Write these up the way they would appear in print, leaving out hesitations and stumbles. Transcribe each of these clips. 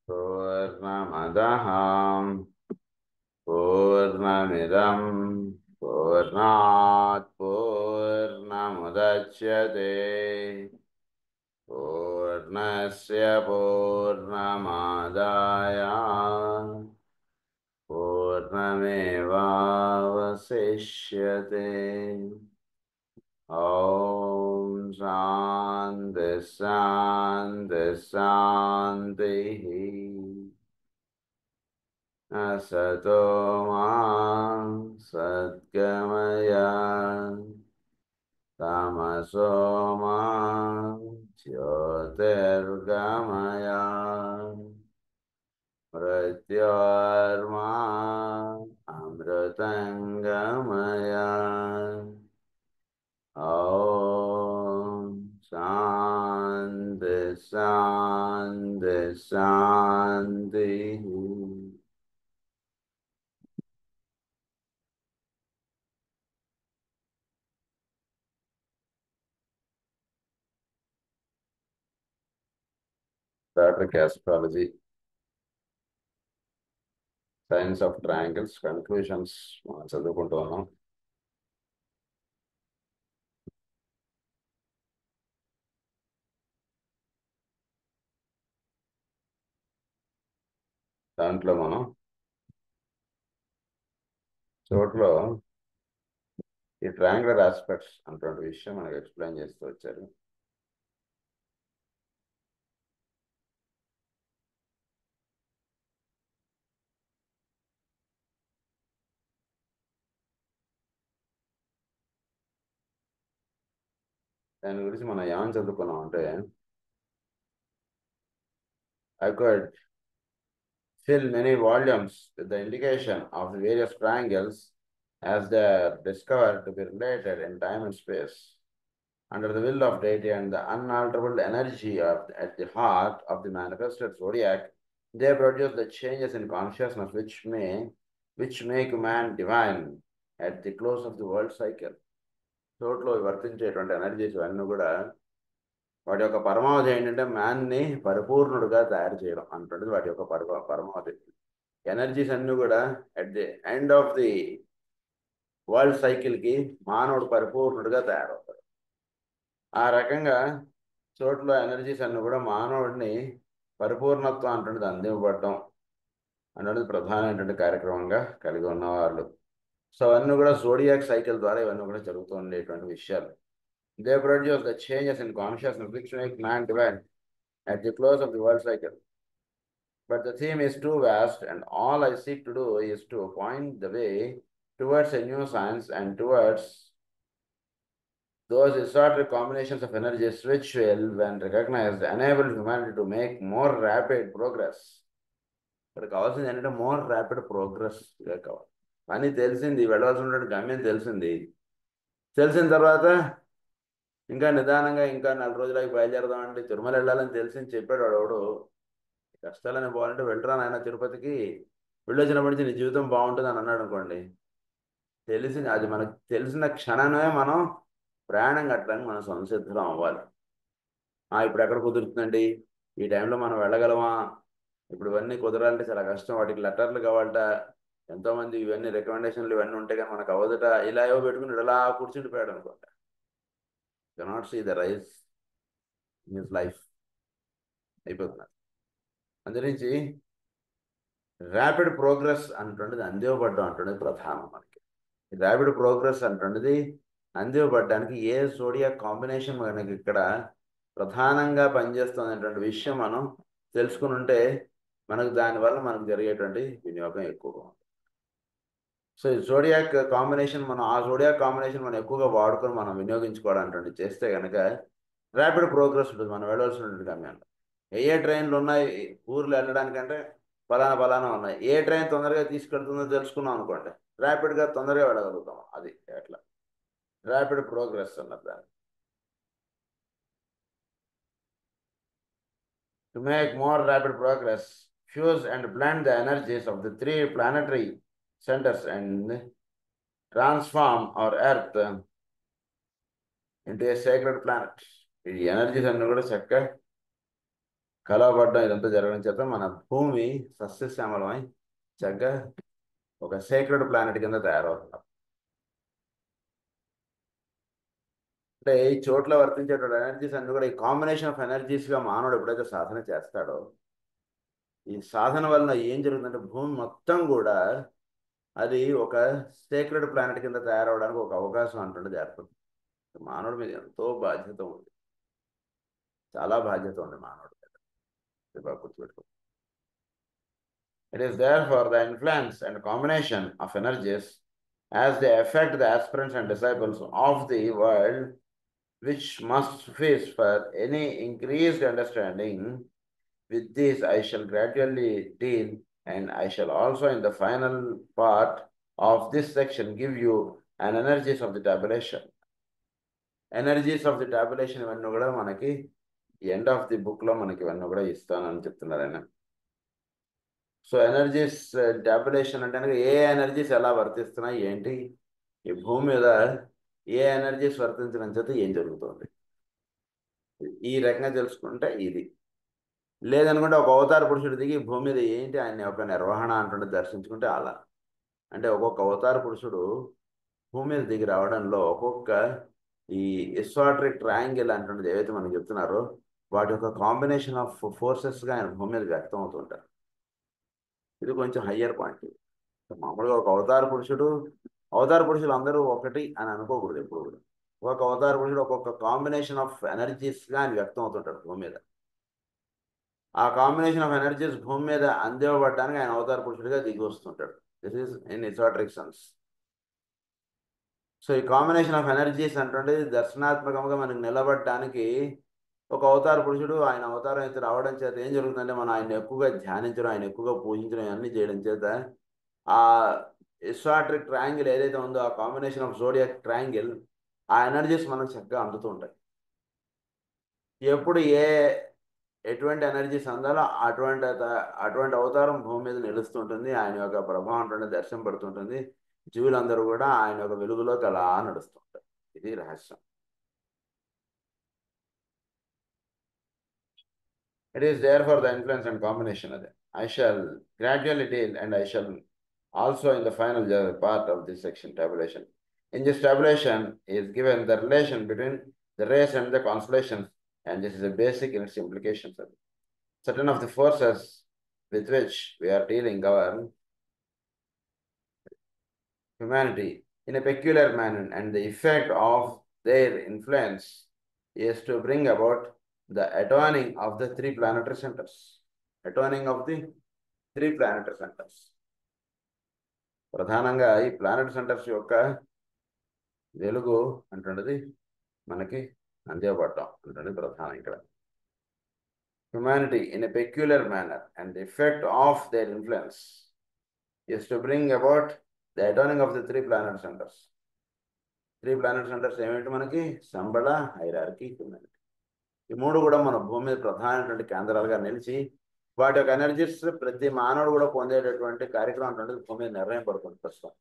पूर्णमदः पूर्णमिदं पूर्णात् पूर्णमुदच्यते पूर्णस्य पूर्णमादाय पूर्णमेवावशिष्यते। ॐ शान्ति शान्ति शान्तिः। असतो मा सद्गमय तमसो मा ज्योतिर्गमय मृत्योर्मा अमृतङ्गमय। ॐ शान्ति शान्ति शान्तिः। Static astrology, science of triangles, conclusions మనం చదువుకుంటూ ఉన్నాం. దాంట్లో మనం చోట్లో ఈ ట్రయాంగులర్ ఆస్పెక్ట్స్ అటువంటి విషయం మనకు ఎక్స్ప్లెయిన్ చేస్తూ వచ్చారు. దాని గురించి మనం ఏమని చదువుకున్నాం అంటే, I could fill many volumes with the indication of the various triangles as they are discovered to be related in time and space. Under the will of deity and the unalterable energy at the heart of the manifested zodiac, they produce the changes in consciousness which make man divine at the close of the world cycle. చోట్లో వర్తించేటువంటి energies అన్నీ కూడా వాటి యొక్క పరమావధి ఏంటంటే మ్యాన్ని పరిపూర్ణుడుగా తయారు చేయడం అంటుండేది వాటి యొక్క పరమావధి. ఎనర్జీస్ అన్నీ కూడా at the end of the world సైకిల్కి మానవుడు పరిపూర్ణుడుగా తయారవుతాడు. ఆ రకంగా చోట్ల ఎనర్జీస్ అన్నీ కూడా మానవుడిని పరిపూర్ణత్వం అంటున్నది అందివ్వబడడం అన్నది ప్రధానమైనటువంటి కార్యక్రమంగా కలిగి ఉన్నవాళ్ళు. సో అవన్నీ కూడా జోడియాక్ సైకిల్ ద్వారా ఇవన్నీ కూడా జరుగుతూ ఉండేటువంటి విషయాలు. They produce the changes in consciousness which make man divine at the close of the world cycle. But the theme is too vast, and all I seek to do is to point the way towards a new science and towards those esoteric combinations of energies which will, when recognized, enable humanity to make more rapid progress. ఇక్కడ కావాల్సింది ఏంటంటే more rapid progress కావాలి. పని తెలిసింది, వెళ్ళవలసిన గమ్యం తెలిసింది. తెలిసిన తర్వాత ఇంకా నిదానంగా ఇంకా 4 రోజులకి బయలుదేరదామండి, తిరుమల వెళ్ళాలని తెలిసింది చెప్పాడు వాడు. కష్టాలని పోవాలంటే వెళ్ళరా నాయన తిరుపతికి, వెళ్ళొచ్చినప్పటి నుంచి నీ జీవితం బాగుంటుంది అని అన్నాడు అనుకోండి. తెలిసింది అది మనకు తెలిసిన క్షణమే మనం ప్రయాణం కట్టడానికి మనం సంసిద్ధం అవ్వాలి. ఇప్పుడు ఎక్కడ కుదురుతుందండి, ఈ టైంలో మనం వెళ్ళగలమా, ఇప్పుడు ఇవన్నీ కుదరాలంటే చాలా కష్టం, వాటికి లెటర్లు కావాలట, ఎంతోమంది ఇవన్నీ రికమెండేషన్లు ఇవన్నీ ఉంటాయి కానీ మనకు అవ్వదట, ఇలా ఏవో పెట్టుకుని ఇలా కూర్చుండిపోయాడు అనుకోండి. Cannot see the rise in his life అయిపోతున్నారు. అందురించి ర్యాపిడ్ ప్రోగ్రెస్ అంటుండేది అందివ్వబడ్డం అంటుండేది ప్రధానం. మనకి ర్యాపిడ్ ప్రోగ్రెస్ అంటుండేది అందివ్వబడ్డానికి ఏ జోడియాక్ కాంబినేషన్ మనకి ఇక్కడ ప్రధానంగా పనిచేస్తున్నటువంటి విషయం మనం తెలుసుకుని ఉంటే మనకు దానివల్ల మనకు జరిగేటువంటి వినియోగం ఎక్కువగా ఉంటుంది. సో ఈ జోడియాక్ కాంబినేషన్ ఆ జోడియాక్ కాంబినేషన్ మనం ఎక్కువగా వాడుకొని మనం వినియోగించుకోవడానికి చేస్తే కనుక ర్యాపిడ్ ప్రోగ్రెస్ ఉంటుంది మనం వెళ్ళవలసినటువంటి గమ్యంలో. ఏ ట్రైన్లు ఉన్నాయి ఊర్లో వెళ్ళడానికంటే ఫలానా ఉన్నాయి, ఏ ట్రైన్ తొందరగా తీసుకెళ్తుందో తెలుసుకున్నాం అనుకోండి, ర్యాపిడ్గా తొందరగా వెళ్ళగలుగుతాం. అది ఎట్లా ర్యాపిడ్ ప్రోగ్రెస్ అన్నది దాన్ని. To make more rapid progress, fuse and blend the energies of the 3 planetary centers and transform our Earth into a sacred planet. ఈ ఎనర్జీస్ అన్నీ కూడా చక్కగా కలవబడడం ఇదంతా జరగడం చేత మన భూమి సస్యశ్యామలమై చక్కగా ఒక సేక్రెడ్ ప్లానెట్ కింద తయారవుతుంది. అంటే ఈ చోట్ల వర్తించేటువంటి ఎనర్జీస్ అన్ని కూడా ఈ కాంబినేషన్ ఆఫ్ ఎనర్జీస్గా మానవుడు ఎప్పుడైతే సాధన చేస్తాడో, ఈ సాధన వలన ఏం జరుగుతుందంటే భూమి మొత్తం కూడా అది ఒక సేక్రెడ్ ప్లానెట్ కింద తయారవడానికి ఒక అవకాశం అంటున్నది ఏర్పడుతుంది. మానవుడి మీద ఎంతో బాధ్యత ఉంది, చాలా బాధ్యత ఉంది మానవుడి మీద. ఇది బాగా గుర్తుపెట్టుకో. It is therefore the influence and combination of energies as they affect the aspirants and disciples of the world which must face for any increased understanding. With this I shall gradually deal, and I shall also in the final part of this section give you an energies of the tabulation. Energies of the tabulation ఇవన్నీ కూడా మనకి end of the బుక్లో మనకి ఇవన్నీ కూడా ఇస్తానని చెప్తున్నారు ఆయన. సో ఎనర్జీస్ టాబ్యులేషన్ అంటే ఏ ఎనర్జీస్ ఎలా వర్తిస్తున్నాయి ఏంటి, ఈ భూమి మీద ఏ ఎనర్జీస్ వర్తించడం చేత ఏం జరుగుతుంది, ఈ రకంగా తెలుసుకుంటే ఇది. లేదనుకుంటే ఒక అవతార పురుషుడు దిగి భూమి మీద ఏంటి ఆయన యొక్క నిర్వహణ అంటుంటే దర్శించుకుంటే అలా. అంటే ఒక్కొక్క అవతార పురుషుడు భూమి మీద దిగి రావడంలో ఒక్కొక్క ఈ ఎస్వాట్రిక్ ట్రయాంగిల్ అంటున్నది ఏవైతే మనకు చెప్తున్నారో వాటి యొక్క కాంబినేషన్ ఆఫ్ ఫోర్సెస్గా ఆయన భూమి మీద వ్యక్తం అవుతుంటారు. ఇది కొంచెం హయ్యర్ పాయింట్. మామూలుగా ఒక అవతార పురుషులు అందరూ ఒకటి అని అనుకోకూడదు ఎప్పుడు కూడా. ఒక అవతార పురుషుడు ఒక్కొక్క కాంబినేషన్ ఆఫ్ ఎనర్జీస్గా ఆయన వ్యక్తం అవుతుంటాడు భూమి మీద. ఆ కాంబినేషన్ ఆఫ్ ఎనర్జీస్ భూమి మీద అందివ్వబడడానికి ఆయన అవతార పురుషుడిగా దిగి వస్తుంటాడు. This is in esoteric sense. So ఈ కాంబినేషన్ ఆఫ్ ఎనర్జీస్ అంటే దర్శనాత్మకంగా మనకు నిలబడడానికి ఒక అవతార పురుషుడు ఆయన అవతారం అయితే రావడం చేత ఏం జరుగుతుందంటే మనం ఆయన ఎక్కువగా ధ్యానించడం, ఆయన ఎక్కువగా పూజించడం అన్నీ చేయడం చేత ఆ ఎస్వాట్రిక్ ట్రయాంగిల్ ఏదైతే ఉందో ఆ కాంబినేషన్ ఆఫ్ జోడియాక్ ట్రయాంగిల్ ఆ ఎనర్జీస్ మనకు చక్కగా అందుతూ ఉంటాయి. ఎప్పుడు ఎటువంటి ఎనర్జీస్ అందాలో అటువంటి అవతారం భూమి మీద నిలుస్తుంటుంది. ఆయన యొక్క ప్రభావం ఉంటుంది, దర్శనం పడుతుంటుంది. జీవులందరూ కూడా ఆయన యొక్క వెలుగులోకి అలా నడుస్తుంటారు. ఇది రహస్యం. It is therefore the influence and combination of them. I shall gradually deal, and I shall also in the final part of this section, tabulation. In this tabulation is given the relation between the rays and the constellations, and this is a basic in its implications. Certain of the forces with which we are dealing govern humanity in a peculiar manner, and the effect of their influence is to bring about the atoning of the three planetary centers. Atoning of the three planetary centers. ప్రధానంగా ఈ planet centres యొక్క వెలుగు అంటున్నది మనకి అందివ్వబడటం అంటున్నది ప్రధానం ఇక్కడ. Humanity in a peculiar manner and the effect of their influence is to bring about the atoning of the three planet centres. Three planet centres ఏమిటి మనకి? Shambhala, hierarchy, humanity. ఈ మూడు కూడా మన భూమి మీద ప్రధానమైనటువంటి కేంద్రాలుగా నిలిచి వాటి యొక్క ఎనర్జీస్ ప్రతి మానవుడు కూడా పొందేటటువంటి కార్యక్రమం అంటే భూమి మీద నిర్ణయం పడుతుంది ప్రస్తుతం.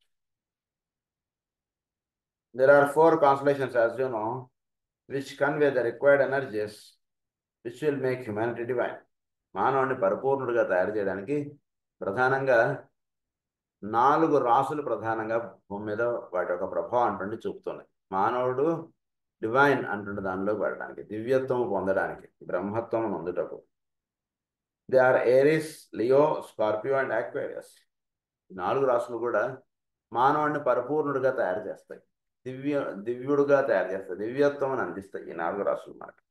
There are four constellations, as you know, which convey the required energies which will make humanity divine. మానవుడిని పరిపూర్ణుడిగా తయారు చేయడానికి ప్రధానంగా 4 రాసులు ప్రధానంగా భూమి మీద వాటి యొక్క ప్రభావం అంటుండి చూపుతున్నాయి. మానవుడు డివైన్ అంటుండే దానిలోకి వెళ్ళడానికి, దివ్యత్వం పొందడానికి, బ్రహ్మత్వం పొందుటకు. They are Aries, Leo, Scorpio and Aquarius. 4 రాసులు కూడా మానవుడిని పరిపూర్ణుడిగా తయారు చేస్తాయి, దివ్యుడుగా తయారు చేస్తాయి, దివ్యత్వం అందిస్తాయి ఈ 4 రాసులు మనకి.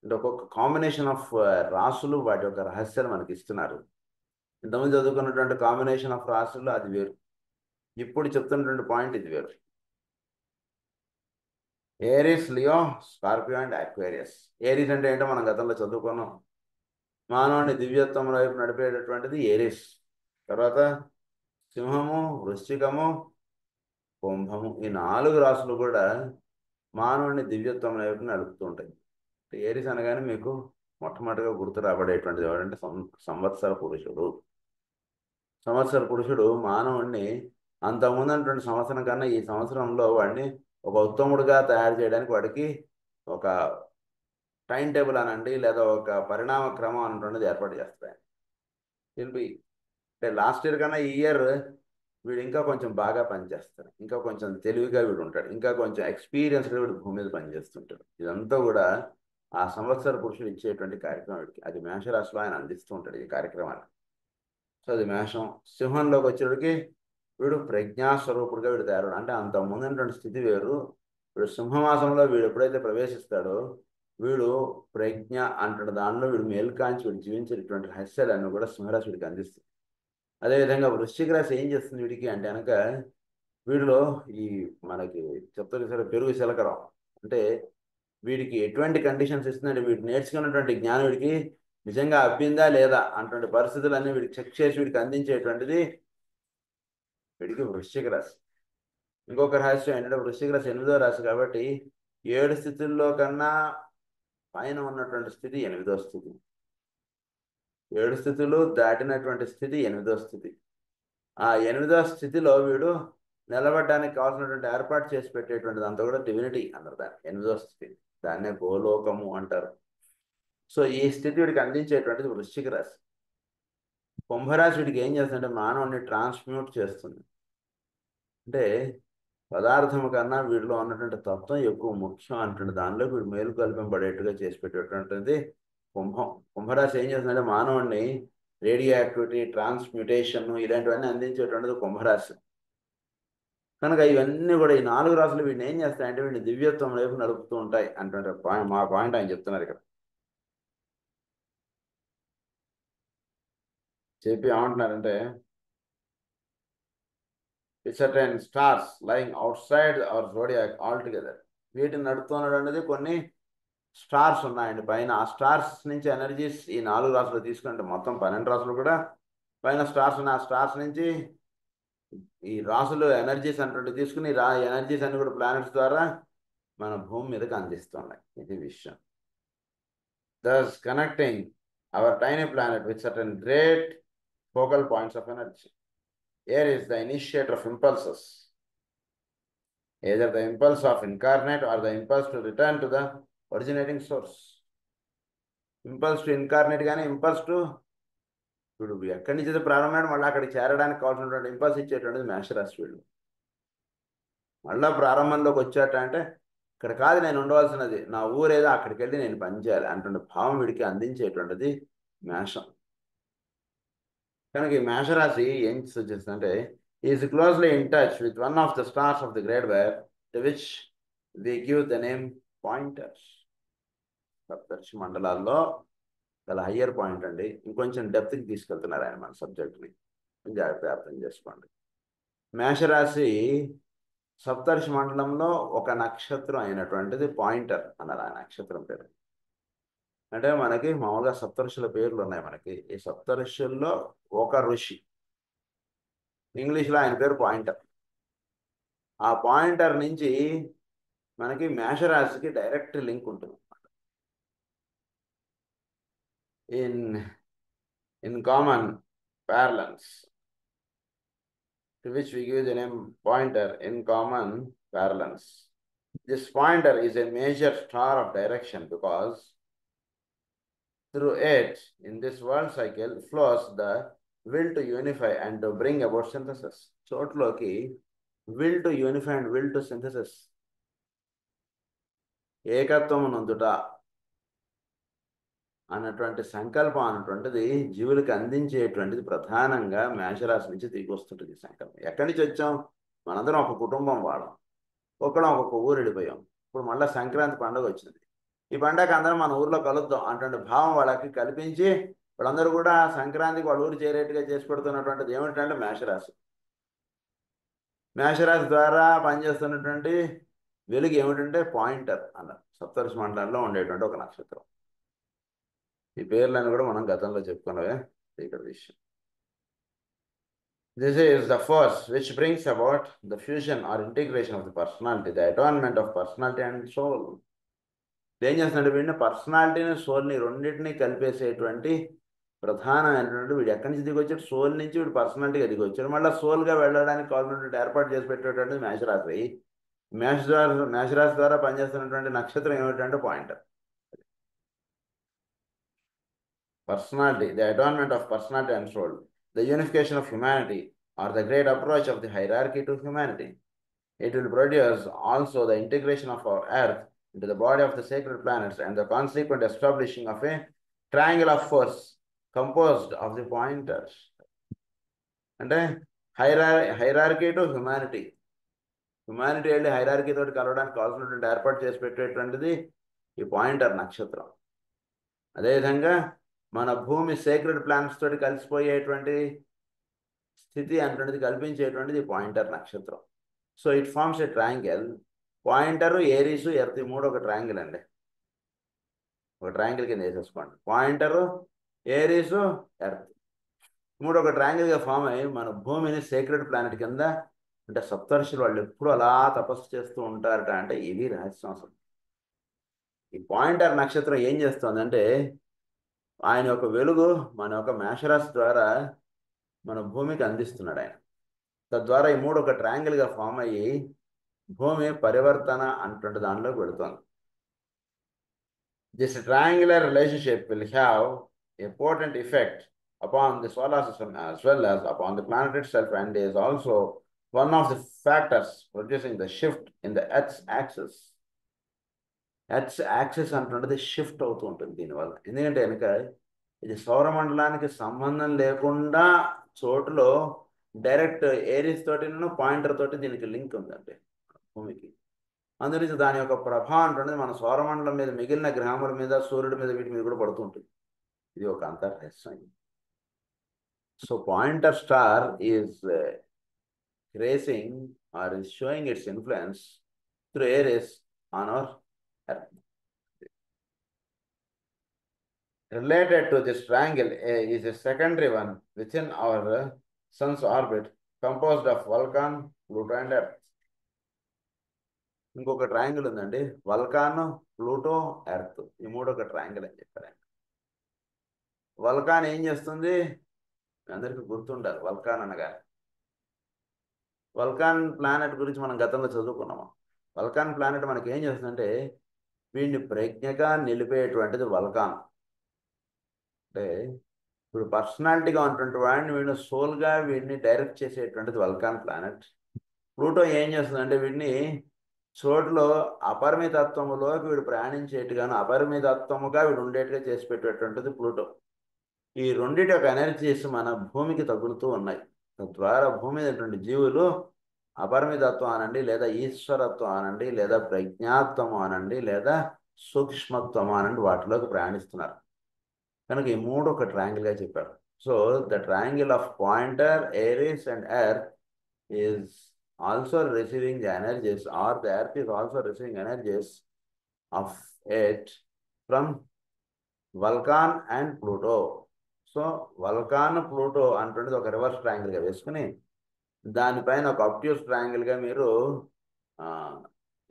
అంటే ఒక్కొక్క కాంబినేషన్ ఆఫ్ రాసులు వాటి యొక్క రహస్యాలు మనకి ఇస్తున్నారు. ఇంతకుముందు చదువుకున్నటువంటి కాంబినేషన్ ఆఫ్ రాసులు అది వేరు, ఇప్పుడు చెప్తున్నటువంటి పాయింట్ ఇది వేరు. Aries, Leo, Scorpio and Aquarius. Aries అంటే ఏంటో మనం గతంలో చదువుకున్నాం. మానవుని దివ్యత్వం వైపు నడిపేటటువంటిది ఏరిస్. తర్వాత సింహము, వృశ్చికము, కుంభము. ఈ 4 రాసులు కూడా మానవుని దివ్యత్వం వైపు నడుపుతూ ఉంటాయి. ఏరిస్ అనగానే మీకు మొట్టమొదటిగా గుర్తు రాబడేటువంటిది ఎవరంటే సంవత్సర పురుషుడు. సంవత్సర పురుషుడు మానవుడిని అంతకుముందు అటువంటి సంవత్సరం కన్నా ఈ సంవత్సరంలో వాడిని ఒక ఉత్తముడుగా తయారు చేయడానికి వాడికి ఒక టైం టేబుల్ అనండి లేదా ఒక పరిణామ క్రమం అనేటువంటిది ఏర్పాటు చేస్తాయి. విల్ బి అంటే లాస్ట్ ఇయర్ కన్నా ఈ ఇయర్ వీడు ఇంకా కొంచెం బాగా పనిచేస్తాడు, ఇంకా కొంచెం తెలివిగా వీడు ఉంటాడు, ఇంకా కొంచెం ఎక్స్పీరియన్స్గా వీడు భూమి మీద పనిచేస్తుంటాడు. ఇదంతా కూడా ఆ సంవత్సర పురుషుడు ఇచ్చేటువంటి కార్యక్రమం వీడికి. అది మేషరాశిలో ఆయన అందిస్తూ ఉంటాడు ఈ కార్యక్రమాన్ని. సో అది మేషం. సింహంలోకి వచ్చేటికి వీడు ప్రజ్ఞాస్వరూపుడుగా వీడు తయారు. అంటే అంత ముందున్నటువంటి స్థితి వేరు. వీడు సింహమాసంలో వీడు ఎప్పుడైతే ప్రవేశిస్తాడో వీడు ప్రజ్ఞ అంటాడు, దానిలో వీడు మేల్కాంచి వీడు జీవించేటటువంటి రహస్యాలన్నీ కూడా సింహరాశి వీడికి అందిస్తుంది. అదేవిధంగా వృశ్చిక రాశి ఏం చేస్తుంది వీడికి అంటే కనుక వీడిలో ఈ మనకి చెప్తారు సరే పెరుగు శిలకరం అంటే వీడికి ఎటువంటి కండిషన్స్ ఇస్తుందంటే వీడు నేర్చుకున్నటువంటి జ్ఞానం వీడికి నిజంగా అబ్బిందా లేదా అటువంటి పరిస్థితులన్నీ వీడికి చెక్ చేసి వీడికి అందించేటువంటిది వీడికి వృశ్చిక రాశి. ఇంకొక రహస్యం ఏంటంటే వృశ్చిక రాశి 8వ రాశి కాబట్టి 7 స్థితుల్లో కన్నా పైన ఉన్నటువంటి స్థితి 8వ స్థితి. 7 స్థితులు దాటినటువంటి స్థితి 8వ స్థితి. ఆ 8వ స్థితిలో వీడు నిలబడడానికి కావాల్సినటువంటి ఏర్పాటు చేసి పెట్టేటువంటిది అంతా కూడా డివినిటీ అన్నారు దాన్ని. 8వ స్థితి దాన్నే గోలోకము అంటారు. సో ఈ స్థితి వీడికి అందించేటువంటిది వృశ్చిక రాశి. కుంభరాశి వీడికి ఏం చేస్తుందంటే మానవుని ట్రాన్స్మ్యూట్ చేస్తుంది. అంటే పదార్థం కన్నా వీడిలో ఉన్నటువంటి తత్వం ఎక్కువ ముఖ్యం అంటుంది. దానిలో వీడు మేలుకొల్పబడేట్టుగా చేసి పెట్టేటువంటిది కుంభరాశి ఏం చేస్తుందంటే మానవుడిని రేడియో యాక్టివిటీ, ట్రాన్స్మ్యూటేషన్ ఇలాంటివన్నీ అందించేటువంటిది కుంభరాశి. కనుక ఇవన్నీ కూడా ఈ 4 రాశులు వీడిని ఏం చేస్తాయంటే వీడిని దివ్యత్వం వైపు నడుపుతూ ఉంటాయి అంటే మా పాయింట్ ఆయన చెప్తున్నారు ఇక్కడ. చెప్పి ఏమంటున్నారంటే certain stars lying outside our zodiac altogether. వీటిని నడుపుతున్నాడు అనేది కొన్ని స్టార్స్ ఉన్నాయండి పైన. ఆ స్టార్స్ నుంచి ఎనర్జీస్ ఈ 4 రాశులు తీసుకుంటే మొత్తం 12 రాశులు కూడా పైన స్టార్స్ ఉన్నాయి. ఆ స్టార్స్ నుంచి ఈ రాసులు ఎనర్జీస్ అంటే తీసుకుని ఎనర్జీస్ అన్ని కూడా ప్లానెట్స్ ద్వారా మన భూమి మీదకి అందిస్తున్నాయి. ఇది విషయం. thus connecting our tiny planet with certain great focal points of energy. Air is the initiator of impulses, either the impulse of incarnate or the impulse to return to the originating source. Impulse to incarnate కానీ impulse to ఇప్పుడు ఎక్కడి నుంచి అయితే ప్రారంభమైన మళ్ళీ అక్కడికి చేరడానికి కావాల్సినటువంటి ఇంపల్స్ ఇచ్చేటువంటిది మేషరాశి వీళ్ళు. మళ్ళీ ప్రారంభంలోకి వచ్చాట అంటే ఇక్కడ కాదు నేను ఉండవలసినది, నా ఊరేదో అక్కడికి వెళ్ళి నేను పనిచేయాలి అంటుండే భావం వీడికి అందించేటువంటిది మేషం. కనుక ఈ మేషరాశి ఏం సూచిస్తుంది అంటే is closely in touch with one of the stars of the great bear to which we give the name pointers. సప్తర్షి మండలాల్లో చాలా హయ్యర్ పాయింట్ అండి. ఇంకొంచెం డెప్త్కి తీసుకెళ్తున్నారు ఆయన మన సబ్జెక్ట్ని, జాగ్రత్తగా అర్థం చేసుకోండి. మేషరాశి సప్తర్షి మండలంలో ఒక నక్షత్రం అయినటువంటిది పాయింటర్ అన్నారు. ఆ నక్షత్రం పేరు అంటే మనకి మామూలుగా సప్తర్షుల పేర్లు ఉన్నాయి మనకి. ఈ సప్తర్షుల్లో ఒక ఋషి, ఇంగ్లీష్లో ఆయన పేరు పాయింటర్. ఆ పాయింటర్ నుంచి మనకి మేషరాశికి డైరెక్ట్ లింక్ ఉంటుంది. in common parlance, to which we give the name pointer in common parlance. This pointer is a major star of direction because through it, in this world cycle, flows the will to unify and to bring about synthesis. చోట్లోకి will to unify and will to synthesis, ఏకత్వం నందుట అన్నటువంటి సంకల్పం అన్నటువంటిది జీవులకు అందించేటువంటిది ప్రధానంగా మేషరాశి నుంచి దిగి వస్తుంటుంది. సంకల్పం ఎక్కడి నుంచి వచ్చాం? మనందరం ఒక కుటుంబం వాడడం, ఒక్కడం ఒక్కొక్క ఊరు వెళ్ళిపోయాం. ఇప్పుడు మళ్ళీ సంక్రాంతి పండుగ వచ్చింది. ఈ పండుగ అందరం మన ఊర్లో కలుద్దాం అటువంటి భావం వాళ్ళకి కల్పించి వాళ్ళందరూ కూడా సంక్రాంతికి వాళ్ళ ఊరు చేరేట్టుగా చేసి పెడుతున్నటువంటిది ఏమిటంటే మేషరాశి. మేషరాశి ద్వారా పనిచేస్తున్నటువంటి వెలుగు ఏమిటంటే పాయింటర్ అన్నారు. సప్తర్షి మండలంలో ఉండేటువంటి ఒక నక్షత్రం. ఈ పేర్లను కూడా మనం గతంలో చెప్పుకున్నవే ఇక్కడ విషయం. This is the force which brings about the fusion or integration of the personality, the adornment of personality and soul. ఏం చేస్తున్నాడు? వీడిని పర్సనాలిటీని సోల్ని రెండింటినీ కలిపేసేటువంటి ప్రధానమైనటువంటి వీడు ఎక్కడి నుంచి దిగి వచ్చాడు? సోల్ నుంచి వీడు పర్సనాలిటీగా దిగి వచ్చాడు. మళ్ళీ సోల్గా వెళ్ళడానికి కావాల్సినటువంటి ఏర్పాటు చేసి పెట్టేటువంటి మేషరాశి. మేషరాశి ద్వారా పనిచేస్తున్నటువంటి నక్షత్రం ఏమిటంటే pointer. personality, the adornment of personality and soul, the unification of humanity, or the great approach of the hierarchy to humanity. It will produce also the integration of our earth into the body of the sacred planets and the consequent establishing of a triangle of force composed of the pointers. అంటే hierarchy to humanity, humanity వెళ్ళి hierarchy తోటి కలవడానికి కావాల్సినటువంటి ఏర్పాటు చేసి పెట్టేటువంటిది ఈ pointer నక్షత్రం. అదేవిధంగా మన భూమి సేక్రెడ్ ప్లానెట్స్ తోటి కలిసిపోయేటువంటి స్థితి అటువంటిది కల్పించేటువంటిది పాయింటర్ నక్షత్రం. So it forms a triangle. Pointer, Aries, earth, మూడు ఒక ట్రయాంగిల్ అండి. ఒక ట్రయాంగిల్ కింద వేసేసుకోండి. పాయింటరు, ఏరీసు, ఎర్త్ మూడు ఒక ట్రయాంగిల్గా ఫామ్ అయ్యి మన భూమిని సేక్రెడ్ ప్లానెట్ కింద, అంటే సప్తర్షులు వాళ్ళు ఎప్పుడు అలా తపస్సు చేస్తూ ఉంటారట. అంటే ఇది రహస్యం అసలు. ఈ పాయింటర్ నక్షత్రం ఏం చేస్తుందంటే ఆయన యొక్క వెలుగు మన యొక్క మేషరాశి ద్వారా మన భూమికి అందిస్తున్నాడు ఆయన. తద్వారా ఈ మూడు ఒక ట్రయాంగిల్గా ఫామ్ అయ్యి భూమి పరివర్తన అన్నటువంటి దానిలోకి వెళుతుంది. This triangular relationship will have a potent effect upon the solar system as well as upon the planet itself, and is also one of the factors producing the shift in the Earth's axis. Earth's axis అంటున్నది shift అవుతూ ఉంటుంది దీనివల్ల. ఎందుకంటే కనుక ఇది సౌరమండలానికి సంబంధం లేకుండా చోటులో direct Aries తోటి పాయింటర్ తోటి దీనికి లింక్ ఉందండి భూమికి. అందుకని దాని యొక్క ప్రభావం అంటున్నది మన సౌరమండలం మీద, మిగిలిన గ్రహముల మీద, సూర్యుడి మీద, వీటి మీద కూడా పడుతూ ఉంటుంది. ఇది ఒక అంతర్రహస్యం. So pointer star is tracing or is showing its influence through Aries on our Earth. Related to this triangle is a secondary one within our Sun's orbit, composed of Vulcan, Pluto and Earth. ఇంకొక triangle ఉందండి, Vulcan, Pluto, earth. ఈ మూడు ఒక triangle అని చెప్పారు. Vulcan ఏం చేస్తుంది అందరికీ గుర్తుండాలి. వల్కాన్ అనగా వల్కాన్ ప్లానెట్ గురించి మనం గతంలో చదువుకున్నాము. వల్కాన్ ప్లానెట్ మనకి ఏం చేస్తుందంటే వీడిని ప్రజ్ఞగా నిలిపేటువంటిది వల్కాన్. అంటే ఇప్పుడు పర్సనాలిటీగా ఉన్నటువంటి వాడిని వీడిని సోల్గా వీడిని డైరెక్ట్ చేసేటువంటిది వల్కాన్ ప్లానెట్. ప్లూటో ఏం చేస్తుందంటే వీడిని చోటులో అపరిమితత్వములోకి వీడు ప్రయాణించేట్టుగాను, అపరిమితత్వముగా వీడు ఉండేట్టుగా చేసి పెట్టేటువంటిది ప్లూటో. ఈ రెండింటి యొక్క ఎనర్జీస్ మన భూమికి తగులుతూ ఉన్నాయి. తద్వారా భూమి మీద జీవులు అపరిమితత్వం అనండి, లేదా ఈశ్వరత్వం అనండి, లేదా ప్రజ్ఞాత్వం అనండి, లేదా సూక్ష్మత్వం అనండి, వాటిలోకి ప్రయాణిస్తున్నారు. కనుక ఈ మూడు ఒక ట్రయాంగిల్గా చెప్పారు. So the triangle of pointer, Aries and Earth is also receiving the energies, or the Earth is also receiving energies of it from Vulcan and Pluto. So Vulcan, Pluto అంటున్నది ఒక రివర్స్ ట్రయాంగిల్గా వేసుకుని దానిపైన ఒక అబ్ట్యూస్ ట్రయాంగిల్గా మీరు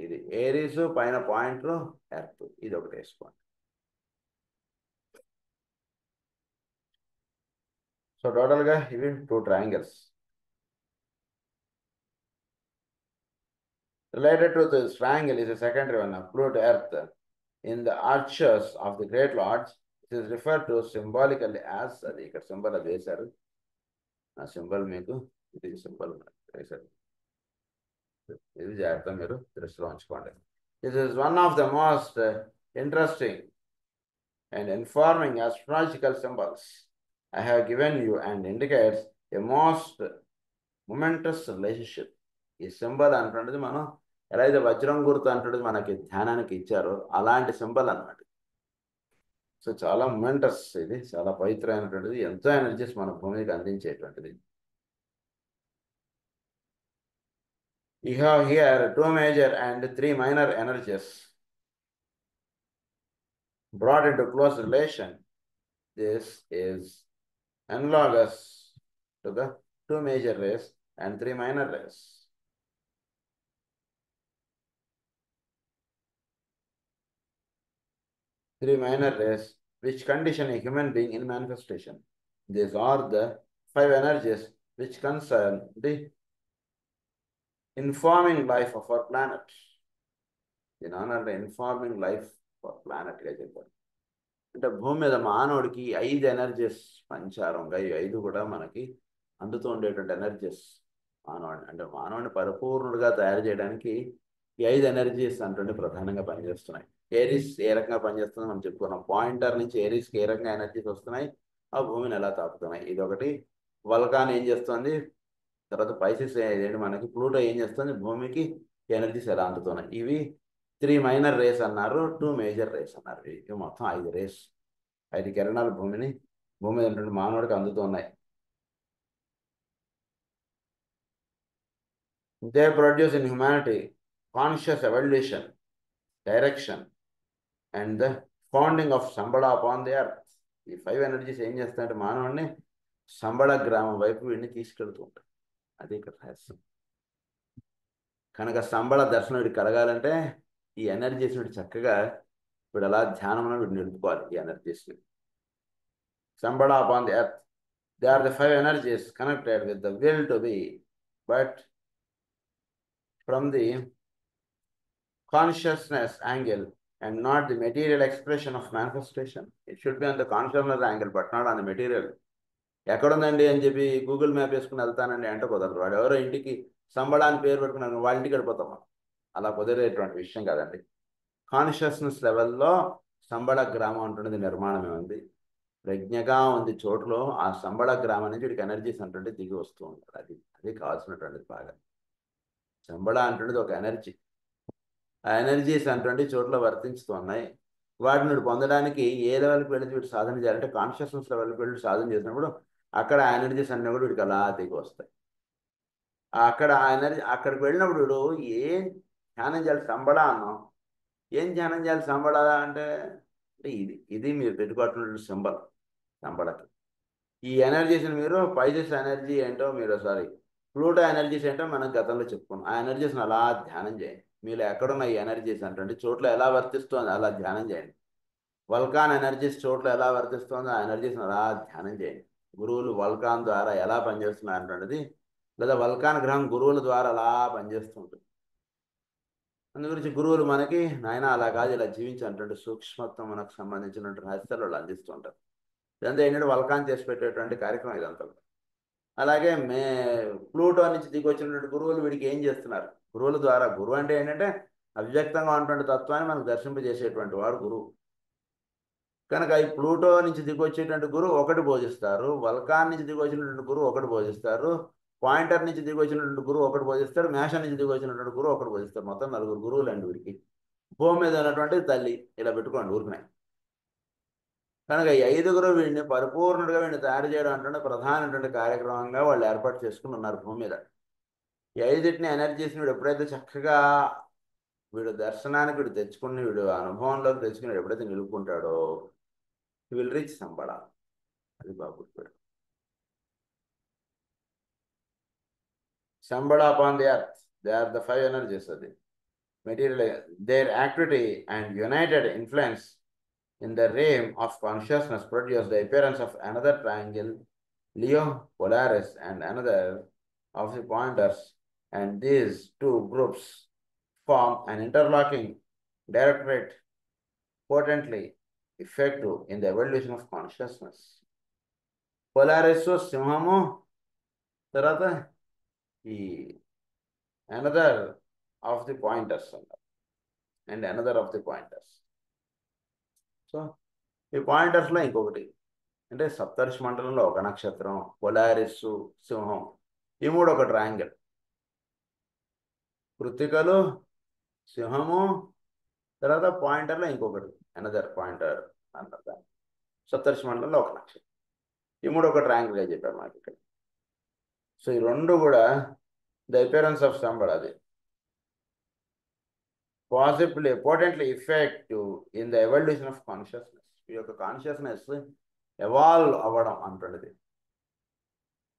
ఇది Aries, పైన పాయింట్లు, earth, ఇది ఒకటి వేసుకోండి. సో టోటల్గా ఇవి 2 triangles. Related to this triangle is a secondary one of Pluto, Earth. In the arches of the Great Lords, it is referred to symbolically as, అది ఇక్కడ సింబల్ అది వేశారు, ఆ సింబల్ మీకు ఇది సింబల్ వేశారు, ఇది జాగ్రత్త మీరు దృష్టిలో ఉంచుకోండి. This is one of the most interesting and informing astrological symbols I have given you and indicates a most momentous relationship. ఈ సింబల్ అంటున్నది మనం ఎలా అయితే వజ్రం గుర్తు అంటున్నది మనకి ధ్యానానికి ఇచ్చారో అలాంటి సింబల్ అన్నమాట. సో చాలా మొమెంటస్, ఇది చాలా పవిత్రమైనటువంటిది, ఎంతో ఎనర్జీస్ మన భూమికి అందించేటువంటిది. You have here 2 major and 3 minor energies brought into close relation. This is analogous to the 2 major rays and 3 minor rays. Three minor rays which condition a human being in manifestation. These are the 5 energies which concern the informing life of our planet. In honor the informing life for planet. అంటే భూమి మీద మానవుడికి 5 energies పంచారంగా, ఈ 5 కూడా మనకి అందుతూ ఉండేటువంటి energies. మానవుడిని అంటే మానవుడిని పరిపూర్ణుడిగా తయారు చేయడానికి ఈ 5 ఎనర్జీస్ అంటే ప్రధానంగా పనిచేస్తున్నాయి. ఏరీస్ ఏ రకంగా పనిచేస్తుందో మనం చెప్పుకున్నాం. పాయింటర్ నుంచి ఏరీస్కి ఏ రకంగా ఎనర్జీస్ వస్తున్నాయి, ఆ భూమిని ఎలా తాకుతున్నాయి, ఇదొకటి. వల్కాన్ ఏం చేస్తుంది, తర్వాత పైసిస్ ఏంటి, మనకి ప్లూటో ఏం చేస్తుంది, భూమికి ఎనర్జీస్ ఎలా అందుతున్నాయి. ఇవి 3 మైనర్ రేస్ అన్నారు, 2 మేజర్ రేస్ అన్నారు. ఇవి మొత్తం 5 రేస్, 5 కిరణాలు భూమి మీద ఉన్నటువంటి మానవుడికి అందుతున్నాయి. They produce in humanity conscious evolution, direction and the founding of Shambhala upon the earth. ఈ 5 ఎనర్జీస్ ఏం చేస్తాయంటే మానవుడిని సంబళ గ్రామం వైపు వీడిని తీసుకెళ్తూ ఉంటాయి. అది ఇక్కడ రహస్యం. కనుక సంబళ దర్శనం వీడికి కలగాలంటే ఈ ఎనర్జీస్ వీడు చక్కగా వీడు అలా ధ్యానంలో వీడు నిలుపుకోవాలి. ఈ ఎనర్జీస్ని Shambhala upon the earth, they are the 5 energies connected with the will to be, but from the consciousness angle and not the material expression of manifestation. It should be on the consciousness angle, but not on the material. ఎక్కడుందండి అని చెప్పి Google map వేసుకుని వెళ్తానండి అంటే కుదరదు. వాడు ఎవరో ఇంటికి సంబళాన్ని పేరు పెట్టుకున్నాను, వాళ్ళ ఇంటికి వెళ్ళిపోతాం మనం. అలా కుదిరేటువంటి విషయం కాదండి. కాన్షియస్నెస్ లెవెల్లో సంబళ గ్రామం అంటున్నది నిర్మాణమే ఉంది, ప్రజ్ఞగా ఉంది చోటులో. ఆ సంబళ గ్రామం నుంచి వీడికి ఎనర్జీస్ అంటుంటే దిగి వస్తూ ఉంటారు. అది కావాల్సినటువంటిది. బాగా సంబళ అంటున్నది ఒక ఎనర్జీ. ఆ ఎనర్జీస్ అటువంటి చోట్ల వర్తించుతున్నాయి. వాటిని వీడు పొందడానికి ఏ లెవెల్కి వెళ్ళి వీడు సాధన చేయాలంటే కాన్షియస్నెస్ లెవెల్కి వెళ్ళి సాధన చేసినప్పుడు అక్కడ ఆ ఎనర్జీస్ అన్నీ కూడా వీడికి అలా దిగి వస్తాయి. అక్కడ ఆ ఎనర్జీ అక్కడికి వెళ్ళినప్పుడు వీడు ఏం ధ్యానం చేయాలి, సంబడ అన్నాం. ఏం ధ్యానం చేయాలి సంబడ అంటే ఇది మీరు పెట్టుకోవాల్సిన సింబల్ సంబడకి. ఈ ఎనర్జీస్ని మీరు పైజెస్ ఎనర్జీ ఏంటో మీరు ప్లూటో ఎనర్జీస్ ఏంటో మనం గతంలో చెప్పుకున్నాం. ఆ ఎనర్జీస్ని అలా ధ్యానం చేయండి. మీరు ఎక్కడున్న ఈ ఎనర్జీస్ అంటే చోట్ల ఎలా వర్తిస్తుందో అలా ధ్యానం చేయండి. వల్కాన్ ఎనర్జీస్ చోట్ల ఎలా వర్తిస్తుందో ఆ ఎనర్జీస్ని అలా ధ్యానం చేయండి. గురువులు వల్కాన్ ద్వారా ఎలా పనిచేస్తున్నారు అంటున్నది, లేదా వల్కాన్ గ్రహం గురువుల ద్వారా అలా పనిచేస్తుంటుంది. అందు గురించి గురువులు మనకి నాయన అలా కాదు ఇలా జీవించాలంటే సూక్ష్మత్వం మనకు సంబంధించినటువంటి రహస్యాలు వాళ్ళు అందిస్తుంటారు. ఇదంతా ఏంటంటే వల్కాన్ చేసి పెట్టేటువంటి కార్యక్రమం ఇదంతా. అలాగే ప్లూటో నుంచి దిగి వచ్చినటువంటి గురువులు వీడికి ఏం చేస్తున్నారు, గురువుల ద్వారా. గురువు అంటే ఏంటంటే అవ్యక్తంగా ఉన్నటువంటి తత్వాన్ని మనకు దర్శింపజేసేటువంటి వాడు గురువు. కనుక ఈ ప్లూటో నుంచి దిగి వచ్చేటువంటి గురువు ఒకటి బోధిస్తారు, వల్కాన్ నుంచి దిగి వచ్చినటువంటి గురువు ఒకటి బోధిస్తారు, పాయింటర్ నుంచి దిగి వచ్చినటువంటి గురువు ఒకటి బోధిస్తారు, మేషం నుంచి దిగి వచ్చినటువంటి గురువు ఒకటి బోధిస్తారు. మొత్తం 4 గురువులు అండి వీడికి. భూమి మీద ఉన్నటువంటి తల్లి ఇలా పెట్టుకోండి ఊరికనే. కనుక ఈ 5గురు వీడిని పరిపూర్ణుడిగా వీడిని తయారు చేయడం అంటే ప్రధానటువంటి కార్యక్రమంగా వాళ్ళు ఏర్పాటు చేసుకుని ఉన్నారు భూమి మీద. ఈ 5టిని ఎనర్జీస్ని వీడు ఎప్పుడైతే చక్కగా వీడు దర్శనానికి వీడు తెచ్చుకుని, వీడు అనుభవంలోకి తెచ్చుకుని ఎప్పుడైతే నిలుపుకుంటాడో విల్ రీచ్ సంబళ. అది బాబు Shambhala upon the earth, they are the 5 energies. అది material, their activity and united influence in the realm of consciousness produce the appearance of another triangle, Leo Polaris, and another of the pointers, and these 2 groups form an interlocking directorate potently effective in the evolution of consciousness. Polaris సింహము, తర్వాత ఈ another of the pointers and another of the pointers. So ఈ పాయింటర్స్లో ఇంకొకటి అంటే సప్తర్షి మండలంలో ఒక నక్షత్రం, Polaris, సింహం, ఈ 3 ఒక ట్రయాంగిల్. కృత్తికలు, సింహము, తర్వాత పాయింటర్లో ఇంకొకటి అనదర్ పాయింటర్ అంటారు. సప్తర్షి మండలంలో ఒక నక్షత్రం, ఈ 3 ఒక ట్రయాంగిల్గా చెప్పారు మనకి ఇక్కడ. సో ఈ 2 కూడా ద అపియరెన్స్ ఆఫ్ సంబళ, అది possibly potently effective in the evolution of consciousness. ఈ యొక్క కాన్షియస్నెస్ ఎవాల్వ్ అవ్వడం అంటున్నది.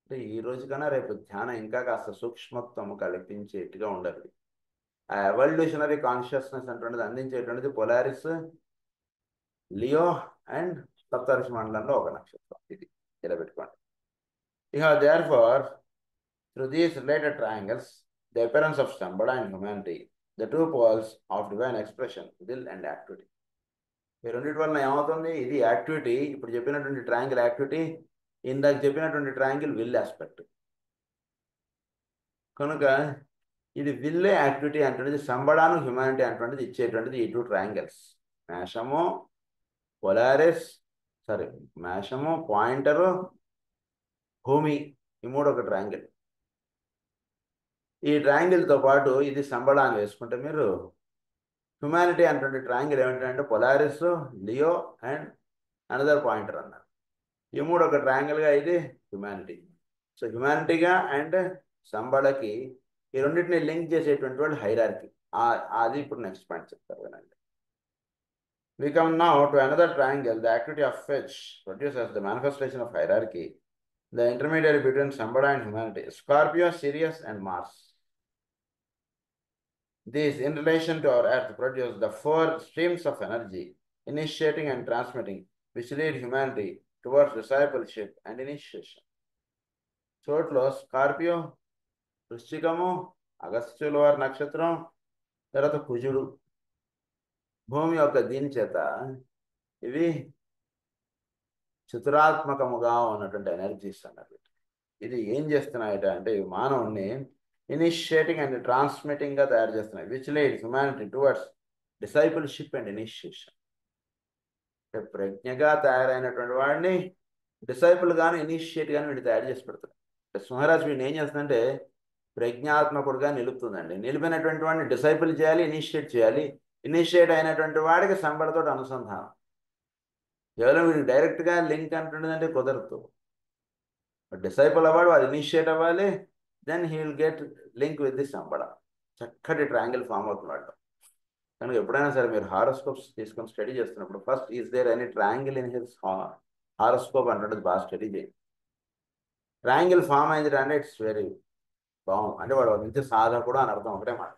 అంటే ఈ రోజు కన్నా రేపు ధ్యానం ఇంకా కాస్త సూక్ష్మత్వము కల్పించేట్టుగా ఉండాలి. ఆ ఎవల్యూషనరీ కాన్షియస్నెస్ అంటున్నది అందించేటువంటిది పొలారిస్, లియో అండ్ సప్తర్షి మండలంలో ఒక నక్షత్రం. ఇది ఇలా పెట్టుకోండి. ఇక therefore through these related triangles the appearance of Shambhala and humanity, the 2 poles of divine expression, will and activity. ఈ రెండింటి వలన ఏమవుతుంది, ఇది యాక్టివిటీ, ఇప్పుడు చెప్పినటువంటి ట్రయాంగిల్ యాక్టివిటీ, ఇందాక చెప్పినటువంటి ట్రయాంగిల్ విల్ ఆస్పెక్ట్. కనుక ఇది విల్లే యాక్టివిటీ అంటున్నది, సంబడాను హ్యుమానిటీ అంటున్నది ఇచ్చేటువంటిది ఈ two triangles. మేషము Polaris, sorry మేషము pointer భూమి, ఈ మూడు ఒక ట్రయాంగిల్. ఈ ట్రయాంగిల్తో పాటు ఇది సంబడాన్ని వేసుకుంటే మీరు హ్యుమానిటీ అటువంటి ట్రయాంగిల్ ఏమిటంటే Polaris, Leo and another pointer అన్నారు. ఈ మూడు ఒక ట్రయాంగిల్గా ఇది హ్యుమానిటీ. సో హ్యుమానిటీగా అండ్ సంబళకి ఈ రెండింటిని లింక్ చేసేటువంటి వాళ్ళు హైరార్కీ. అది ఇప్పుడు నెక్స్ట్ పాయింట్ చెప్తారు వినండి. We come now to another triangle, the activity of which produces the manifestation of hierarchy, the intermediary between Sambada and humanity, Scorpio, Sirius, and Mars. These, in relation to our Earth, produce the four streams of energy, initiating and transmitting, which lead humanity towards discipleship and initiation. చోట్లో Scorpio, వృశ్చికము, అగస్త్యుల వారి నక్షత్రం, తర్వాత కుజుడు, భూమి యొక్క దీని చేత ఇవి చతురాత్మకముగా ఉన్నటువంటి ఎనర్జీస్ అన్నట్టు. ఇది ఏం చేస్తున్నాయట అంటే మానవుని ఇనిషియేటింగ్ అండ్ ట్రాన్స్మిటింగ్గా తయారు చేస్తున్నాయి, which lead humanity towards discipleship and initiation. అంటే ప్రజ్ఞగా తయారైనటువంటి వాడిని డిసైపుల్ గాను ఇనిషియేట్ గాను వీడిని తయారు చేసి పెడుతున్నాడు. సింహరాజు వీడిని ఏం చేస్తుందంటే ప్రజ్ఞాత్మకుడుగా నిలుపుతుందండి. నిలిపినటువంటి వాడిని డిసైపుల్ చేయాలి, ఇనిషియేట్ చేయాలి. ఇనిషియేట్ అయినటువంటి వాడికి సంబడతో అనుసంధానం. కేవలం వీడికి డైరెక్ట్గా లింక్ అంటుండదంటే కుదరదు. డిసైపుల్ అవ్వాడు, వాడు ఇనిషియేట్ అవ్వాలి, then he will get link with the Shambhala. చక్కటి ట్రయాంగిల్ ఫామ్ అవుతుంది వాడు. కనుక ఎప్పుడైనా సరే మీరు హారోస్కోప్స్ తీసుకొని స్టడీ చేస్తున్నప్పుడు first is there any triangle in his horoscope అంటుండదు, బాగా స్టడీ చేయండి. ట్రయాంగిల్ ఫామ్ అయింది అంటే ఇట్స్ వెరీ బాగుంది, అంటే వాడు మంచి సాధకుడు అని అర్థం. ఒకటే మాట,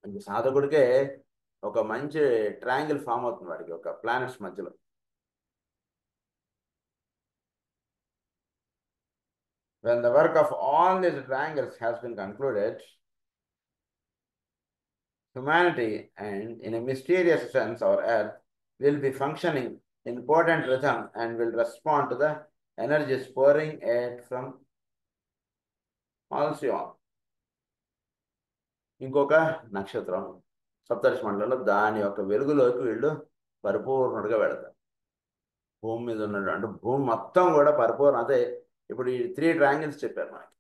మంచి సాధకుడికే ఒక మంచి ట్రయాంగిల్ ఫామ్ అవుతుంది వాడికి ఒక ప్లానెట్స్ మధ్యలో. When the work of all these triangles has been concluded, humanity, and in a mysterious sense our Earth, will be functioning in potent rhythm and will respond to the energies pouring out from Alcyon. ఇంకొక నక్షత్రం సప్తర్షి మండలంలో దాని యొక్క వెలుగులోకి వీళ్ళు పరిపూర్ణుడిగా వెళతారు. భూమి మీద ఉన్నట్టు అంటే భూమి మొత్తం కూడా పరిపూర్ణ. అదే ఇప్పుడు ఈ 3 ట్రయాంగిల్స్ చెప్పారు మనకి.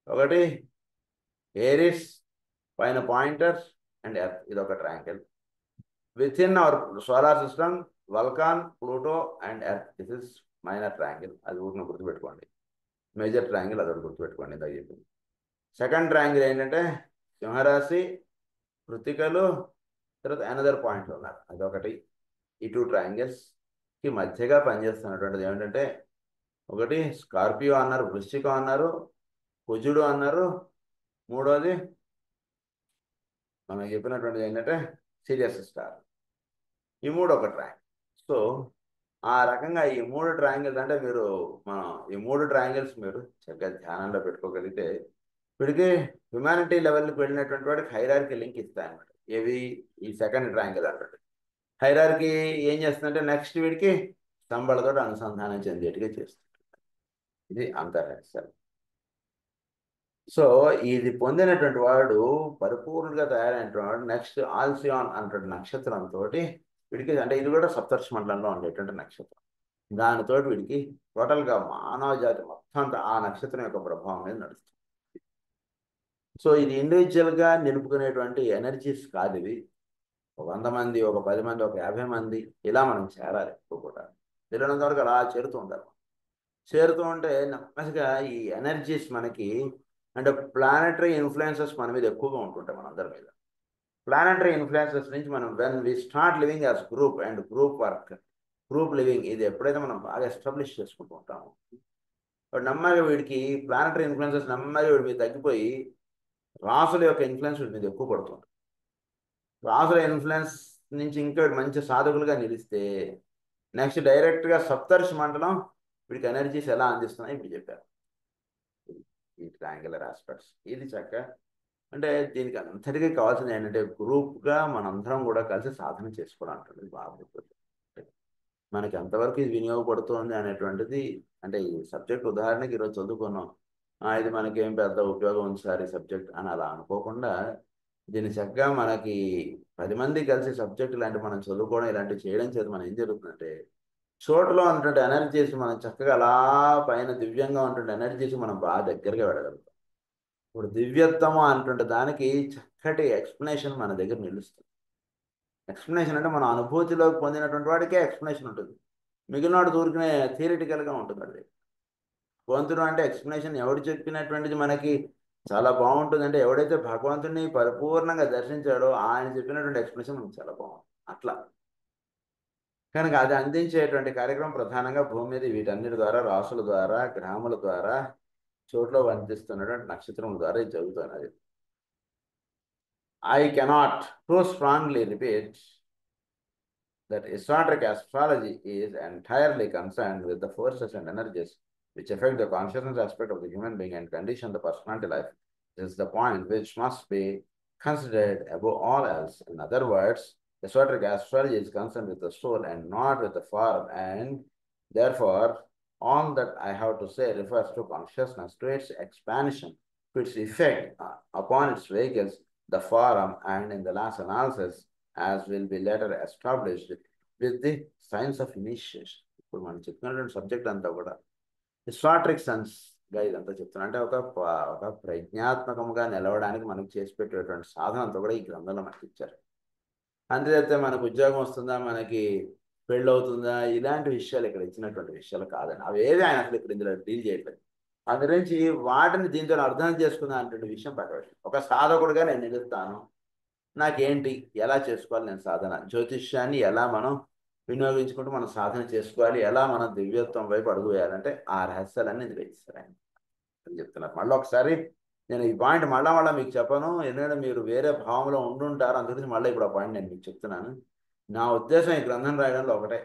ఒకటి ఏరిస్, పైన పాయింటర్ అండ్ ఎర్త్, ఇది ఒక triangle. Within our solar system Vulcan, Pluto and Earth, this is minor triangle. అది ఊరిని గుర్తుపెట్టుకోండి. మేజర్ ట్రయాంగిల్ అది ఒకటి గుర్తుపెట్టుకోండి, ఇందాక చెప్పింది. సెకండ్ ట్రయాంగిల్ ఏంటంటే సింహరాశి, కృతికలు, తర్వాత అనదర్ పాయింట్లు ఉన్నారు, అదొకటి. ఈ 2 ట్రయాంగిల్స్కి మధ్యగా పనిచేస్తున్నటువంటిది ఏమిటంటే ఒకటి స్కార్పియో అన్నారు, వృశ్చికం అన్నారు, కుజుడు అన్నారు, మూడోది మనం చెప్పినటువంటిది ఏంటంటే సిరియస్ స్టార్. ఈ 3 ఒక ట్రయాంగిల్. సో ఆ రకంగా ఈ 3 ట్రయాంగిల్స్ అంటే మీరు ఈ 3 ట్రయాంగిల్స్ మీరు చక్కగా ధ్యానంలో పెట్టుకోగలిగితే వీడికి హ్యుమానిటీ లెవెల్కి వెళ్ళినటువంటి వాడికి హైరార్కీ లింక్ ఇస్తాయన్నమాట. ఏవి ఈ సెకండ్ ట్రయాంగిల్ అన్నట్టు. హైరార్కీ ఏం చేస్తుందంటే నెక్స్ట్ వీడికి సంబళతో అనుసంధానం చెందేట్టుగా చేస్తుంది. ఇది అంతర్హస్యం. సో ఇది పొందినటువంటి వాడు పరిపూర్ణంగా తయారైనటువంటి వాడు నెక్స్ట్ ఆల్సియాన్ అన్నటువంటి నక్షత్రంతో వీడికి, అంటే ఇది కూడా సప్తర్షి మండలంలో ఉండేటువంటి నక్షత్రం, దానితో వీడికి టోటల్గా మానవ జాతి మొత్తం అంతా ఆ నక్షత్రం యొక్క ప్రభావం మీద నడుస్తుంది. సో ఇది ఇండివిజువల్గా నిలుపుకునేటువంటి ఎనర్జీస్ కాదు ఇవి. 100 మంది, ఒక 10 మంది, ఒక 50 మంది ఇలా మనం చేరాలి. ఎక్కువ కూడా తెలియనంత వరకు అలా చేరుతూ ఉండాలి. చేరుతూ ఉంటే నెమ్మదిగా ఈ ఎనర్జీస్ మనకి, అంటే ప్లానెటరీ ఇన్ఫ్లుయెన్సెస్ మన మీద ఎక్కువగా ఉంటుంటాయి, మనందరి మీద. ప్లానెటరీ ఇన్ఫ్లుయెన్సెస్ నుంచి మనం when we start living as group and group work, group living, ఇది ఎప్పుడైతే మనం బాగా ఎస్టాబ్లిష్ చేసుకుంటూ ఉంటామో నెమ్మదిగా వీడికి ప్లానెటరీ ఇన్ఫ్లుయెన్సెస్ నెమ్మదిగా వీడి మీద తగ్గిపోయి రాసుల యొక్క ఇన్ఫ్లుయెన్స్ వీడి మీద ఎక్కువ పడుతుంది. రాసుల ఇన్ఫ్లుయెన్స్ నుంచి ఇంకా మంచి సాధకులుగా నిలిస్తే నెక్స్ట్ డైరెక్ట్గా సప్తర్షి మండలం వీడికి ఎనర్జీస్ ఎలా అందిస్తున్నాయి ఇప్పుడు చెప్పారు. ఈ ట్రయాంగులర్ ఆస్పెక్ట్స్ ఇది చక్కగా అంటే దీనికి అంతటికీ కావాల్సింది ఏంటంటే గ్రూప్గా మనందరం కూడా కలిసి సాధన చేసుకోవడం అంటుంది బాబు. మనకి ఎంతవరకు ఇది వినియోగపడుతుంది అనేటువంటిది, అంటే ఈ సబ్జెక్ట్ ఉదాహరణకి ఈరోజు చదువుకున్నాం, ఇది మనకి ఏం పెద్ద ఉపయోగం ఉంది సార్ ఈ సబ్జెక్ట్ అని అలా అనుకోకుండా, దీన్ని చక్కగా మనకి 10 మంది కలిసి సబ్జెక్ట్ ఇలాంటి మనం చదువుకోవడం ఇలాంటివి చేయడం చేత మనం ఏం జరుగుతుందంటే చోటులో ఉన్నటువంటి ఎనర్జీస్ మనం చక్కగా అలా పైన దివ్యంగా ఉన్నటువంటి ఎనర్జీస్ మనం బాగా దగ్గరగా వెళ్ళగలుగుతాం. ఇప్పుడు దివ్యత్వము అంటుంటే దానికి చక్కటి ఎక్స్ప్లెనేషన్ మన దగ్గర నిలుస్తుంది. ఎక్స్ప్లెనేషన్ అంటే మన అనుభూతిలో పొందినటువంటి వాడికే ఎక్స్ప్లెనేషన్ ఉంటుంది, మిగిలినవాడు ఊరికనే థియరిటికల్గా ఉంటుంది. అది భగవంతుడు అంటే ఎక్స్ప్లెనేషన్ ఎవడు చెప్పినటువంటిది మనకి చాలా బాగుంటుంది అంటే ఎవడైతే భగవంతుడిని పరిపూర్ణంగా దర్శించాడో ఆయన చెప్పినటువంటి ఎక్స్ప్లెనేషన్ మనకు చాలా బాగుంటుంది. అట్లా కనుక అది అందించేటువంటి కార్యక్రమం ప్రధానంగా భూమి మీద వీటన్నిటి ద్వారా, రాసుల ద్వారా, గ్రహముల ద్వారా, చోట్ల వందిస్తున్నటువంటి నక్షత్రముల ద్వారా ఇది జరుగుతున్నది. I cannot too strongly repeat that esoteric astrology is entirely concerned with the forces and energies which affect the consciousness aspect of the human being and condition the personality life. This is the point which must be considered above all else. In other words, esoteric astrology is concerned with the soul and not with the form, and therefore all that I have to say refers to consciousness, to its expansion, to its effect upon its vehicles, the form, and in the last analysis, as will be later established with the science of initiation. ఇప్పుడు మనం చెప్తున్నటువంటి subject అంతా కూడా హిస్టాట్రిక్ సెన్స్గా ఇదంతా చెప్తున్నా, అంటే ఒక ప్రజ్ఞాత్మకంగా నిలవడానికి మనకు చేసి పెట్టేటువంటి సాధన అంతా కూడా ఈ గ్రంథంలో మనకి ఇచ్చారు. అంతేతే మనకు ఉద్యోగం వస్తుందా, మనకి పెళ్ళి అవుతుందా, ఇలాంటి విషయాలు ఇక్కడ ఇచ్చినటువంటి విషయాలు కాదండి. అవి ఏవి ఆయన అసలు ఇక్కడ ఇందులో డీల్ చేయట్లేదు. అందు గురించి వాటిని దీంతో అర్థం చేసుకుందా అనేటువంటి విషయం పక్కన. ఒక సాధకుడిగా నేను నిలుస్తాను, నాకేంటి, ఎలా చేసుకోవాలి నేను సాధన, జ్యోతిష్యాన్ని ఎలా మనం వినియోగించుకుంటూ మనం సాధన చేసుకోవాలి, ఎలా మనం దివ్యత్వం వైపు అడుగు వేయాలంటే ఆ రహస్యాలన్నీ ఇందులో ఇస్తారు ఆయన అని చెప్తున్నారు. మళ్ళీ ఒకసారి నేను ఈ పాయింట్ మళ్ళా మీకు చెప్పను, ఎందుకంటే మీరు వేరే భావంలో ఉండుంటారు, అందుకని మళ్ళీ ఇప్పుడు ఆ పాయింట్ నేను మీకు చెప్తున్నాను. నా ఉద్దేశం ఈ గ్రంథం రాయడంలో ఒకటే,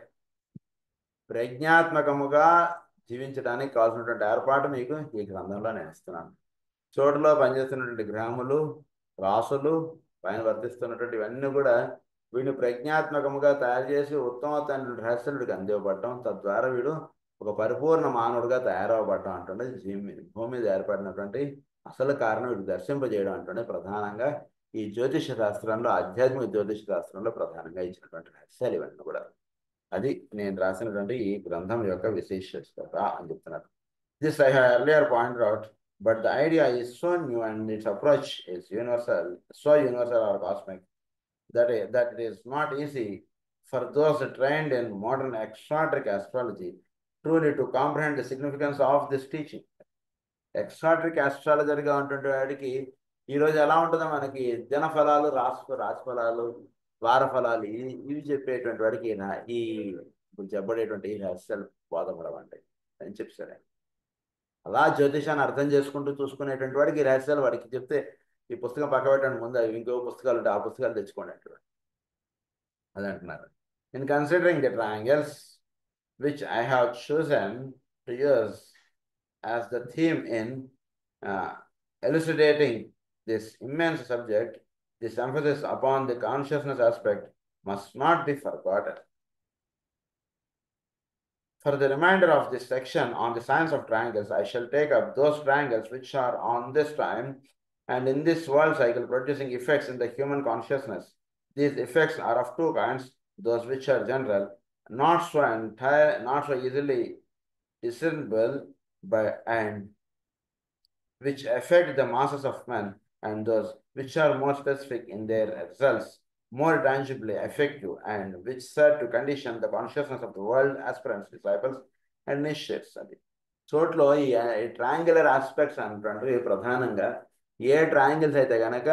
ప్రజ్ఞాత్మకముగా జీవించడానికి కావాల్సినటువంటి ఏర్పాటు మీకు ఈ గ్రంథంలో నేను ఇస్తున్నాను. చోటులో పనిచేస్తున్నటువంటి గ్రాములు, రాసులు, పైన వర్తిస్తున్నటువంటి ఇవన్నీ కూడా వీడిని ప్రజ్ఞాత్మకముగా తయారు చేసి ఉత్తమమైన రహస్యుడికి అందివ్వబడటం, తద్వారా వీడు ఒక పరిపూర్ణ మానవుడిగా తయారవ్వబడటం అంటుండే భూమి మీద ఏర్పడినటువంటి అసలు కారణం వీడు దర్శింపజేయడం అంటుండే ప్రధానంగా ఈ జ్యోతిష శాస్త్రంలో, ఆధ్యాత్మిక జ్యోతిష శాస్త్రంలో ప్రధానంగా ఇచ్చినటువంటి రహస్యాలు ఇవన్నీ కూడా. అది నేను రాసినటువంటి ఈ గ్రంథం యొక్క విశేషత అని చెప్తున్నారు. This I have earlier pointed out, but the idea is so new and its approach is universal, so universal or cosmic, that it is not easy for those trained in modern exoteric astrology truly to comprehend the significance of this teaching. ఎక్సాట్రిక్ ఆస్ట్రాలజర్గా ఉంటుండే వాడికి ఈరోజు ఎలా ఉంటుందో మనకి దినఫలాలు, రాశిఫలాలు, వారఫలాలు ఇవి చెప్పేటువంటి వాడికి ఈ ఇప్పుడు చెప్పబడేటువంటి ఈ రహస్యాలు బోధపడవండి అని చెప్పారు. అలా జ్యోతిషాన్ని అర్థం చేసుకుంటూ చూసుకునేటువంటి వాడికి ఈ రహస్యాలు వాడికి చెప్తే, ఈ పుస్తకం పక్క పెట్టండి, ముందు అవి ఇంకో పుస్తకాలు ఉంటే ఆ పుస్తకాలు తెచ్చుకోండి అంటారు. అది అంటున్నారు. In considering the triangles which I have chosen to use as the theme in elucidating this immense subject, this emphasis upon the consciousness aspect must not be forgotten. For the remainder of this section on the science of triangles, I shall take up those triangles which are on this time and in this world cycle producing effects in the human consciousness. These effects are of two kinds: those which are general, not so easily discernible and which affect the masses of men, and those which are more specific in their results, more tangibly effective, and which serve to condition the consciousness of the world aspirants, disciples, and initiates. అది చోట్లో ఈ triangular aspects అంటున్నవి ప్రధానంగా ఏ triangles అయితే కనుక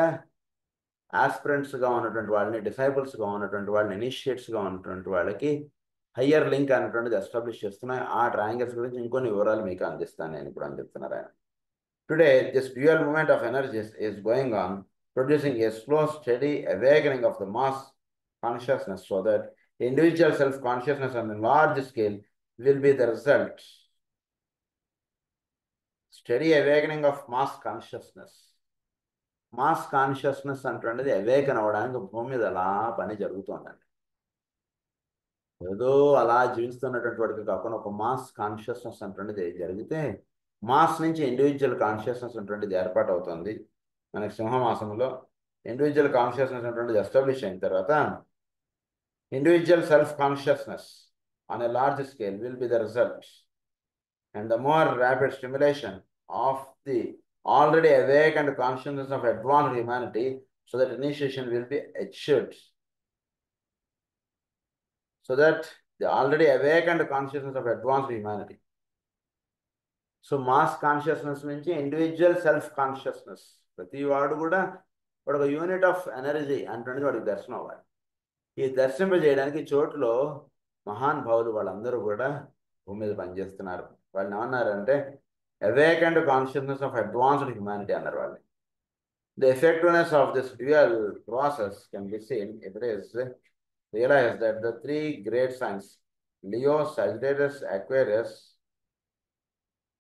ఆస్పిరెంట్స్గా ఉన్నటువంటి వాళ్ళని, డిసైపుల్స్గా ఉన్నటువంటి వాళ్ళని, ఇనిషియేట్స్గా ఉన్నటువంటి వాళ్ళకి హయ్యర్ లింక్ అనేటువంటిది ఎస్టాబ్లిష్ చేస్తున్నాయి. ఆ ట్రయాంగిల్స్ గురించి ఇంకొన్ని వివరాలు మీకు అందిస్తాను నేను ఇప్పుడు అని చెప్తున్నారు ఆయన. Today, this dual movement of energies is going on, producing a slow, steady awakening of the mass consciousness, so that individual self-consciousness on a large scale will be the result. Steady awakening of mass consciousness. Mass consciousness అంటున్నది awaken అవ్వడానికి భూమి మీద అలా పని జరుగుతుందండి. ఏదో అలా జీవిస్తున్నటువంటి వాడికి కాకుండా ఒక మాస్ కాన్షియస్నెస్ అంటున్నది జరిగితే మాస్ నుంచి ఇండివిజువల్ కాన్షియస్నెస్ అటువంటిది ఏర్పాటు అవుతుంది. మనకి సింహమాసంలో ఇండివిజువల్ కాన్షియస్నెస్ అటువంటిది ఎస్టాబ్లిష్ అయిన తర్వాత individual self-consciousness on a large scale will be the result, and the more rapid stimulation of the already awakened consciousness of advanced humanity, so that initiation will be achieved. So that the already awakened consciousness of advanced humanity. So mass consciousness నుంచి individual self consciousness, ప్రతి వాడు కూడా వాడు ఒక unit of energy అంటున్నది వాడికి దర్శనం అవ్వాలి. ఈ దర్శింపజేయడానికి చోటులో మహాన్ భావులు వాళ్ళందరూ కూడా భూమి మీద పనిచేస్తున్నారు. వాళ్ళని ఏమన్నారంటే awakened consciousness of advanced humanity అన్నారు వాళ్ళు. The effectiveness of this dual process can be seen if it is realise that the 3 great signs Leo, Sagittarius, Aquarius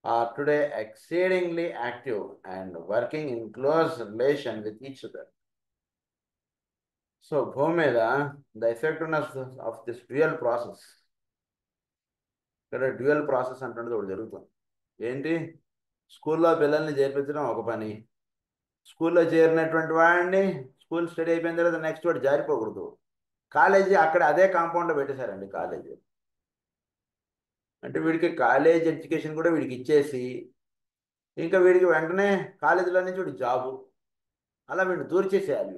are today exceedingly active and working in close relation with each other. So భూమి మీద the effectiveness of this dual process, ఇక్కడ dual process అంటున్నది ఒకటి జరుగుతుంది. ఏంటి? స్కూల్లో పిల్లల్ని చేర్పించడం ఒక పని, స్కూల్లో చేరినటువంటి వాడిని స్కూల్ స్టడీ అయిపోయిన తర్వాత నెక్స్ట్ వాడు జారిపోకూడదు. కాలేజీ అక్కడ అదే కాంపౌండ్లో పెట్టేశారండి కాలేజీ. అంటే వీడికి కాలేజ్ ఎడ్యుకేషన్ కూడా వీడికి ఇచ్చేసి ఇంకా వీడికి వెంటనే కాలేజీలో నుంచి వీడికి జాబు, అలా వీడిని దూరం చేసేయాలి.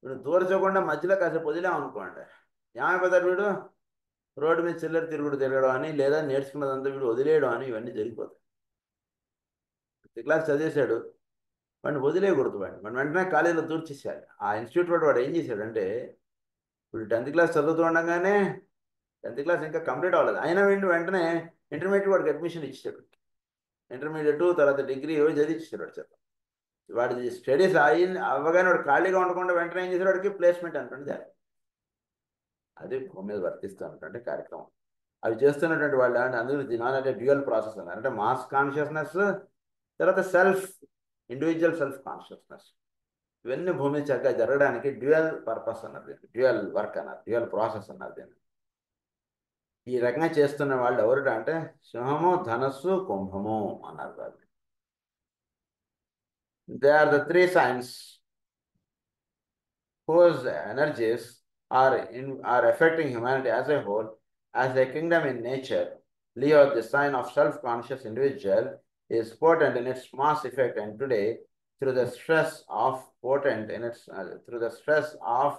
వీడు దూరచకుండా మధ్యలో కాసేపు వదిలేమనుకోండి, ఏమైపోతాడు వీడు? రోడ్డు మీద చిల్లర తిరగడం అని, లేదా నేర్చుకున్నదంతా వీడు వదిలేయడం అని ఇవన్నీ జరిగిపోతాయి. క్లాస్ చదివేశాడు, వాడిని వదిలేయకూడదు. వాడిని వెంటనే కాలేజీలో దూర్చేసేయాలి. ఆ ఇన్స్టిట్యూట్ వాడు ఏం చేశాడంటే, వీడు 10th క్లాస్ చదువుతూ ఉండగానే 10th క్లాస్ ఇంకా కంప్లీట్ అవ్వలేదు, అయినా వీడిని వెంటనే ఇంటర్మీడియట్ వాడికి అడ్మిషన్ ఇచ్చాడు. ఇంటర్మీడియట్ తర్వాత డిగ్రీ చదివించాడు వాడు చేత. వాడి స్టడీస్ అవ్వగానే వాడు ఖాళీగా ఉండకుండా వెంటనే ఏం చేశాడు, వాడికి ప్లేస్మెంట్ అంటుంది. అది భూమి మీద వర్తిస్తూ ఉన్నటువంటి కార్యక్రమం. అవి చేస్తున్నటువంటి వాళ్ళు అంటే అందులో దీని డ్యూయల్ ప్రాసెస్ అన్నారు. అంటే మాస్ కాన్షియస్నెస్, తర్వాత సెల్ఫ్ ఇండివిజువల్ సెల్ఫ్ కాన్షియస్నెస్, ఇవన్నీ భూమి మీద చక్కగా జరగడానికి డ్యూయల్ పర్పస్ అన్నారు, డ్యూయల్ వర్క్ అన్నారు, డ్యూయల్ ప్రాసెస్ అన్నారు దీన్ని. ఈ రకంగా చేస్తున్న వాళ్ళు ఎవరు అంటే సింహము, ధనస్సు, కుంభము అన్నారు వాళ్ళు. They are the 3 signs whose energies are affecting humanity as a whole as a kingdom in nature. Leo, the sign of self-conscious individual, is potent in its mass effect, and today, through the stress of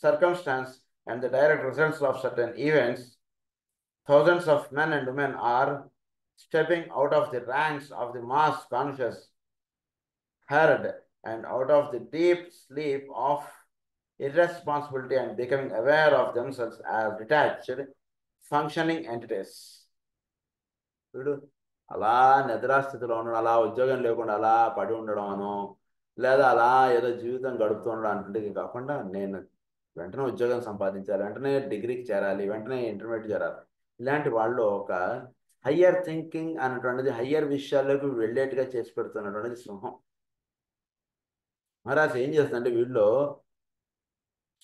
circumstance and the direct results of certain events, thousands of men and women are stepping out of the ranks of the mass conscious herd and out of the deep sleep of irresponsibility and becoming aware of themselves as detached, functioning entities. వీడు అలా నిద్రాస్థితిలో ఉండడం, అలా ఉద్యోగం లేకుండా అలా పడి ఉండడం, లేదా అలా ఏదో జీవితం గడుపుతూ ఉండడం అంటే కాకుండా నేను వెంటనే ఉద్యోగం సంపాదించాలి, వెంటనే డిగ్రీకి చేరాలి, వెంటనే ఇంటర్మీడియట్ చేరాలి, ఇలాంటి వాళ్ళు ఒక హయ్యర్ థింకింగ్ అనేటువంటిది, హయ్యర్ విషయాల్లోకి వెళ్ళేట్టుగా చేసి పెడుతున్నటువంటిది సింహం. మహారాజ్ ఏం చేస్తుందంటే వీళ్ళు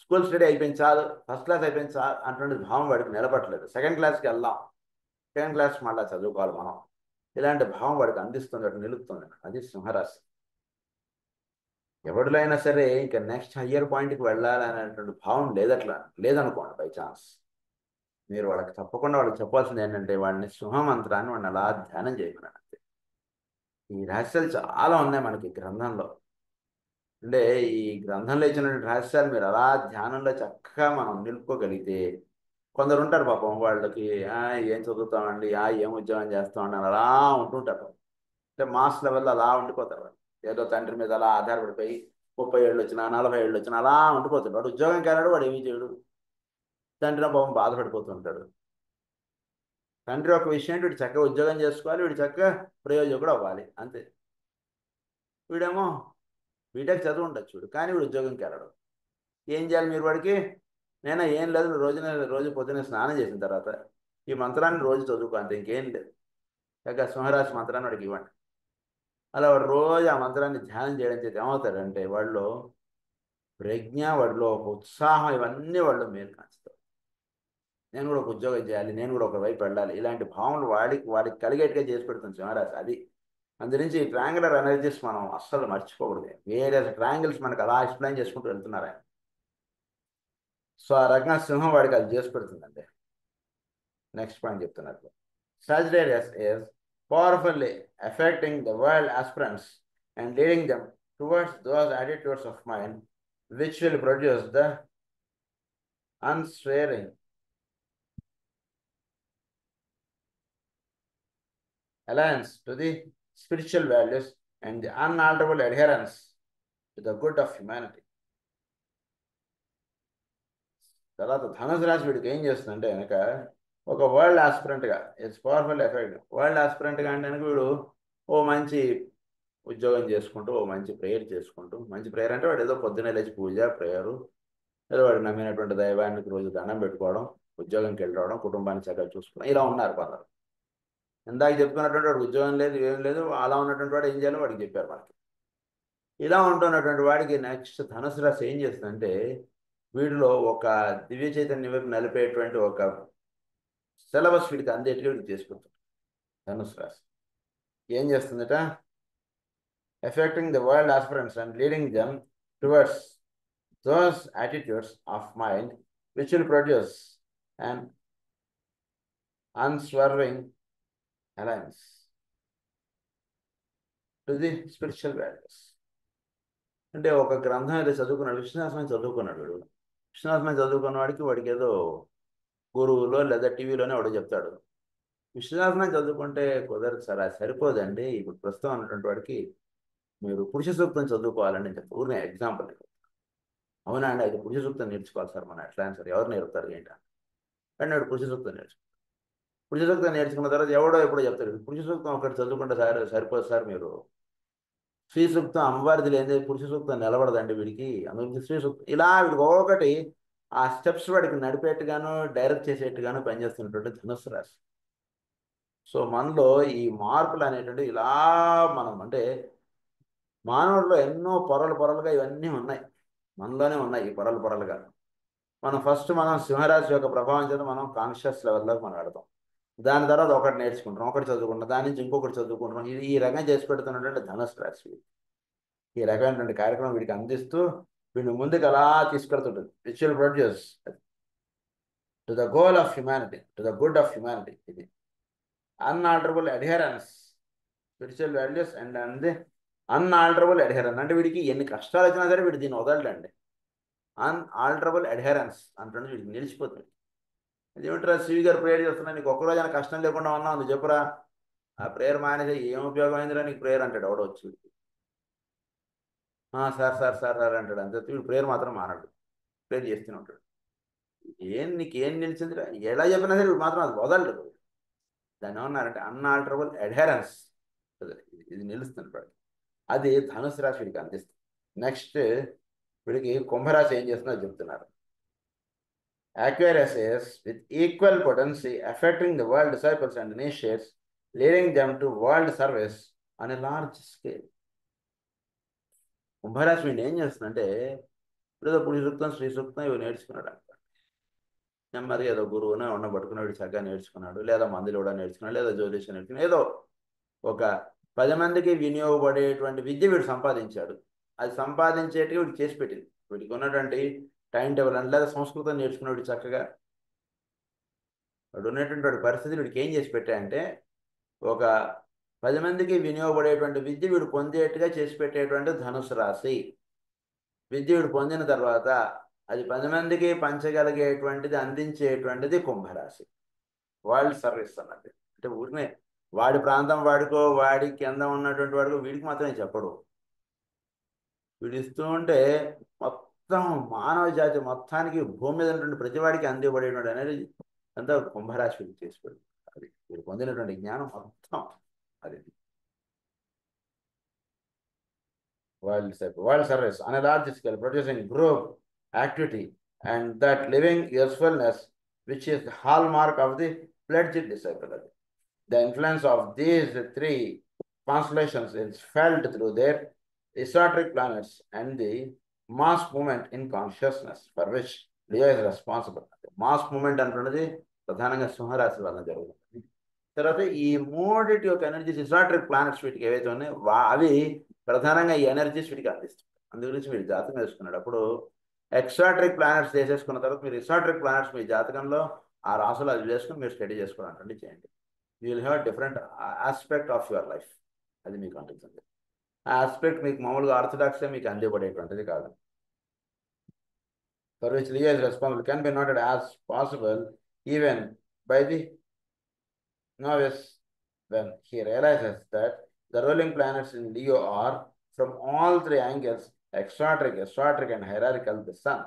స్కూల్ స్టడీ అయిపోయింది చాలు, ఫస్ట్ క్లాస్ అయిపోయింది చాలు అటువంటి భావం వాడికి నిలబట్టలేదు. సెకండ్ క్లాస్కి వెళ్దాం, సెకండ్ క్లాస్ మళ్ళీ చదువుకోవాలి మనం, ఇలాంటి భావం వాడికి అందిస్తుంది, వాడికి నిలుపుతుంది. అది సింహరాశి. ఎవరిలో అయినా సరే ఇంకా నెక్స్ట్ హయ్యర్ పాయింట్కి వెళ్ళాలి అనేటువంటి భావం లేదనుకోండి, బై ఛాన్స్ మీరు వాళ్ళకి తప్పకుండా వాళ్ళకి చెప్పాల్సింది ఏంటంటే వాడిని సింహమంత్రాన్ని వాడిని అలా ధ్యానం చేయమన్నాడు. అంతే. ఈ రహస్యాలు చాలా ఉన్నాయి మనకి గ్రంథంలో. అంటే ఈ గ్రంథంలో ఇచ్చినటువంటి రహస్యాలు మీరు అలా ధ్యానంలో చక్కగా మనం నిలుపుకోగలిగితే, కొందరు ఉంటారు పాపం వాళ్ళకి ఏం చదువుతామండి, ఏం ఉద్యోగం చేస్తామండి అని అలా ఉంటుంటారు. అంటే మాస్ లెవెల్లో అలా ఉండిపోతారు. ఏదో తండ్రి మీద అలా ఆధారపడిపోయి 30 ఏళ్ళు వచ్చినా 40 ఏళ్ళు వచ్చినా అలా ఉండిపోతాడు. వాడు ఉద్యోగంకి వెళ్ళాడు, వాడు ఏమీ చేయడు, తండ్రి పాపం బాధపడిపోతుంటాడు. తండ్రి ఒక విషయం, వీడు చక్కగా ఉద్యోగం చేసుకోవాలి, వీడు చక్కగా ప్రయోజకుడు అవ్వాలి, అంతే. వీడేమో బీటెక్ చదువు ఉండొచ్చు, కానీ వీడు ఉద్యోగంకి వెళ్ళడం. ఏం చేయాలి మీరు వాడికి? నేనే ఏం లేదు, రోజు పొద్దున్నే స్నానం చేసిన తర్వాత ఈ మంత్రాన్ని రోజు చదువుకో, అంతే, ఇంకేం లేదు. చక్కగా సింహరాశి మంత్రాన్ని వాడికి ఇవ్వండి. అలా వాడు రోజు ఆ మంత్రాన్ని ధ్యానం చేయడం చేత ఏమవుతాడంటే వాళ్ళు ప్రజ్ఞ, వాడిలో ఒక ఉత్సాహం, ఇవన్నీ వాళ్ళు మేలు కాంచుతారు. నేను కూడా ఒక ఉద్యోగం చేయాలి, నేను కూడా ఒక వైపు వెళ్ళాలి, ఇలాంటి భావనలు వాడికి కలిగేట్టుగా చేసి పెడుతుంది సింహరాశి. అది అందునుంచి ఈ ట్రాంగులర్ ఎనర్జీస్ మనం అస్సలు మర్చిపోకూడదు. వేరే ట్రాంగిల్స్ మనకు అలా ఎక్స్ప్లెయిన్ చేసుకుంటూ వెళ్తున్నారు ఆయన. సో ఆ రకంగా సింహం వాడికి అది చేసి పెడుతుందండి. నెక్స్ట్ పాయింట్ చెప్తున్నారు. Sagittarius is powerfully affecting the world aspirants and leading them towards those attitudes of mind which will produce the unswearing alliance to the spiritual values and the unalterable adherence to the good of humanity. తర్వాత ధనుసు రాశి వీడికి ఏం చేస్తుందంటే కనుక ఒక world ఆస్పిరెంట్గా it's powerful effect. World ఆస్పిరెంట్గా అంటే కనుక వీడు ఓ మంచి ఉద్యోగం చేసుకుంటూ, ఓ మంచి ప్రేయర్ చేసుకుంటూ, మంచి ప్రేయర్ అంటే వాడు ఏదో పొద్దున్నే లేచి పూజ, ప్రేయరు, ఏదో వాడు నమ్మినటువంటి దైవానికి రోజు దండం పెట్టుకోవడం, ఉద్యోగంకి వెళ్ళి రావడం, కుటుంబాన్ని చక్కగా చూసుకోవడం, ఇలా ఉన్నారు కొందరు. ఇందాక చెప్పుకున్నటువంటి వాడు ఉద్యోగం లేదు, ఏం లేదు, అలా ఉన్నటువంటి వాడు ఏం చేయాలో వాడికి చెప్పారు మనకి. ఇలా ఉంటున్నటువంటి వాడికి నెక్స్ట్ ధనుసు రాశి ఏం చేస్తుందంటే వీడిలో ఒక దివ్య చైతన్యం వైపు నలిపేటువంటి ఒక సిలబస్ వీడికి అందేట్టుగా వీడికి చేసుకుంటుంది. ధనుసు రాశి ఏం చేస్తుందట, affecting the world aspirants and leading them towards those attitudes of mind which will produce an unswerving alliance to the spiritual values. అంటే ఒక గ్రంథం ఏదో చదువుకున్నాడు, విశ్వనాథమని చదువుకున్నాడు వీడు. విశ్వనాథమని చదువుకున్న వాడికి ఏదో గురువులో లేదా టీవీలోనే వాడు చెప్తాడు. విశ్వనాథమని చదువుకుంటే కుదరదు సార్, అది సరిపోదండి. ఇప్పుడు ప్రస్తుతం ఉన్నటువంటి వాడికి మీరు పురుష సూక్తం చదువుకోవాలని నేను చెప్తాను. ఊరినే ఎగ్జాంపుల్. అవునా అండి, అయితే పురుష సూక్తం నేర్చుకోవాలి సార్. మన ఎట్లా సార్, ఎవరు నేర్పుతారు ఏంట కానీ వాడు పురుష సూక్తం నేర్చుకుంటాడు. పురుష సూక్తం నేర్చుకున్న తర్వాత ఎవడో ఎప్పుడో చెప్తాడు, పురుష సూక్తం ఒకటి చదువుకుంటే సార్ సరిపోదు సార్, మీరు శ్రీ సూక్తం అమ్మవారిది లేని పురుష సూక్తం నిలబడదండి వీడికి, అందుకు శ్రీ సూక్తం, ఇలా వీడికి ఒకటి ఆ స్టెప్స్ వాడికి నడిపేట్టుగాను డైరెక్ట్ చేసేట్టుగాను పనిచేస్తున్నటువంటి ధనుస్సు రాశి. సో మనలో ఈ మార్పులు అనేటువంటి ఇలా మనం అంటే మానవుడిలో ఎన్నో పొరలుగా ఇవన్నీ ఉన్నాయి, మనలోనే ఉన్నాయి ఈ పొరలుగా. మనం సింహరాశి యొక్క ప్రభావం చేత మనం కాన్షియస్ లెవెల్లోకి మనం వెళతాం. దాని తర్వాత ఒకటి నేర్చుకుంటాం, ఒకటి చదువుకుంటాం, దాని నుంచి ఇంకొకటి చదువుకుంటాం. ఇది ఈ రకంగా చేసి పెడుతున్నటువంటి ధనుసు రాశి ఈ రకమైనటువంటి కార్యక్రమం వీడికి అందిస్తూ వీడిని ముందుకు అలా తీసుకెళ్తుంటుంది. Which will produce to the goal of humanity, to the good of humanity. ఇది unalterable adherence, spiritual values and unalterable adherence అంటే వీడికి ఎన్ని కష్టాలు వచ్చినా సరే వీడు దీన్ని వదలడండి. అన్ఆల్టరబుల్ అడ్హెరెన్స్ అంటుండే వీడికి నిలిచిపోతుంది. అదేమిట్రా శివి గారు ప్రేయర్ చేస్తున్నా, నీకు ఒక్కరోజైనా కష్టం లేకుండా ఉన్నావు, నువ్వు చెప్పురా, ఆ ప్రేయర్ మానేసి ఏం ఉపయోగం అయిందిరా నీకు ప్రేయర్ అంటాడు ఎవడో వచ్చి. సార్ సార్ సార్ సార్ అంటాడు, అంతే. వీడు ప్రేయర్ మాత్రం మానడు, ప్రేయర్ చేస్తూనే ఉంటాడు. నీకు ఏం నిలిచింది, ఎలా చెప్పినా సరే వీడు మాత్రం అది వదలడు. దాన్ని ఏమన్నారంటే అన్ఆల్టరబుల్ అడ్హెరెన్స్. ఇది నిలుస్తుంది. అది ధనుసు రాశి వీడికి అందిస్తుంది. నెక్స్ట్ వీడికి కుంభరాశి ఏం చేస్తుందో చెప్తున్నారు. Aquarius is with equal potency affecting the world disciples and initiates, leading them to world service on a large scale. కుంభరాశి వీడిని ఏం చేస్తుందంటే ఇప్పుడు పురుష సూక్తం, శ్రీ సూక్తం ఇవి నేర్చుకున్నాడు అంట. నెమ్మదిగా ఏదో గురువునే ఉండబట్టుకున్నాడు, చక్కగా నేర్చుకున్నాడు, లేదా మందులు కూడా నేర్చుకున్నాడు, లేదా జ్యోతిషం నేర్చుకున్నాడు, ఏదో ఒక 10 మందికి వినియోగపడేటువంటి విద్య వీడు సంపాదించాడు. అది సంపాదించేట్టుగా వీడికి చేసి పెట్టింది. వీడికి ఉన్నటువంటి టైం టేబుల్ అంటే లేదా సంస్కృతం నేర్చుకున్నాడు చక్కగా. వాడు ఉన్నటువంటి వాడి పరిస్థితి వీడికి ఏం చేసి పెట్టాయంటే ఒక 10 మందికి వినియోగపడేటువంటి విద్య వీడు పొందేట్టుగా చేసి పెట్టేటువంటి ధనుసు రాశి. విద్య వీడు పొందిన తర్వాత అది 10 మందికి పంచగలిగేటువంటిది, అందించేటువంటిది కుంభరాశి. వరల్డ్ సర్వీస్ అన్నది. అంటే ఊరినే వాడి ప్రాంతం వాడికో, వాడి కింద ఉన్నటువంటి వాడికో, వీడికి మాత్రమే చెప్పడు. వీడు ఇస్తూ ఉంటే మొత్తం మానవ జాతి మొత్తానికి, భూమి మీద ఉన్నటువంటి ప్రతివాడికి అందివ్వబడేటువంటి అనేది అంతా కుంభరాశి వీడికి చేసి పెడుతుంది. అది వీడు పొందినటువంటి జ్ఞానం మొత్తం అది. World service on a large scale, producing group activity and that living usefulness which is the hallmark of the pledged disciple. The influence of these three constellations is felt through their esoteric planets and the mass movement in consciousness for which Leo is responsible. Mass movement అంటున్నది ప్రధానంగా సింహరాశి వలన జరుగుతుంది. తర్వాత ఈ మూడిటి యొక్క energies ఇసాట్రిక్ planets వీటికి ఏవైతే ఉన్నాయో అవి ప్రధానంగా ఈ ఎనర్జీస్ వీటికి అందిస్తాయి. అందు గురించి మీరు జాతకం వేసుకున్నాడు అప్పుడు ఎక్సాట్రిక్ ప్లానెట్స్ వేసేసుకున్న తర్వాత మీరు ఇసాట్రిక్ ప్లానెట్స్ మీ జాతకంలో ఆ రాసులు అది వేసుకుని మీరు స్టడీ చేసుకోవాలంటే చేయండి. You will have different aspect of your life. అది మీకు అంటుంది. ఆ ఆస్పెక్ట్ మీకు మామూలుగా ఆర్థడాక్సే మీకు అందిపడేటువంటిది కాదు. For which Leo is responsible can be noted as possible even by the novice when he realizes that the ruling planets in Leo are from all three angles, exoteric, esoteric and hierarchical, the sun.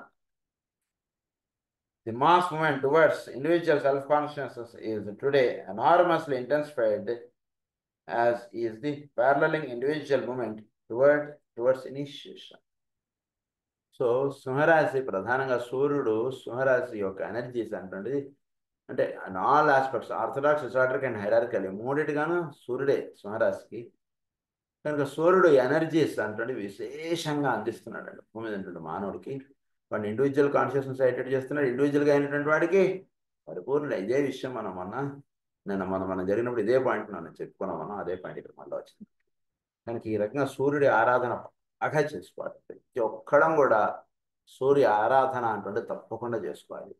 The mass movement towards individual self-consciousness is today enormously intensified, as is the paralleling individual movement towards initiation. So సింహరాశి ప్రధానంగా సూర్యుడు సింహరాశి యొక్క ఎనర్జీస్ అంటుండేది అంటే all aspects orthodox, esoteric and hierarchical మూడిటిగాను సూర్యుడే సింహరాశికి. కనుక సూర్యుడు ఎనర్జీస్ అంటుండే విశేషంగా అందిస్తున్నాడు అండి భూమి మీద ఉన్నటువంటి మానవుడికి. వాడిని ఇండివిజువల్ కాన్షియస్నెస్ ఎయిటెడ్ చేస్తున్నాడు. ఇండివిజువల్గా అయినటువంటి వాడికి పరిపూర్ణ. ఇదే విషయం మనం జరిగినప్పుడు ఇదే పాయింట్ నన్ను చెప్పుకున్నాం. మనం అదే పాయింట్ ఇక్కడ మళ్ళీ వచ్చింది. కనుక ఈ రకంగా సూర్యుడి ఆరాధన బాగా చేసుకోవాలి. ప్రతి ఒక్కడం కూడా సూర్య ఆరాధన అంటుంటే తప్పకుండా చేసుకోవాలి.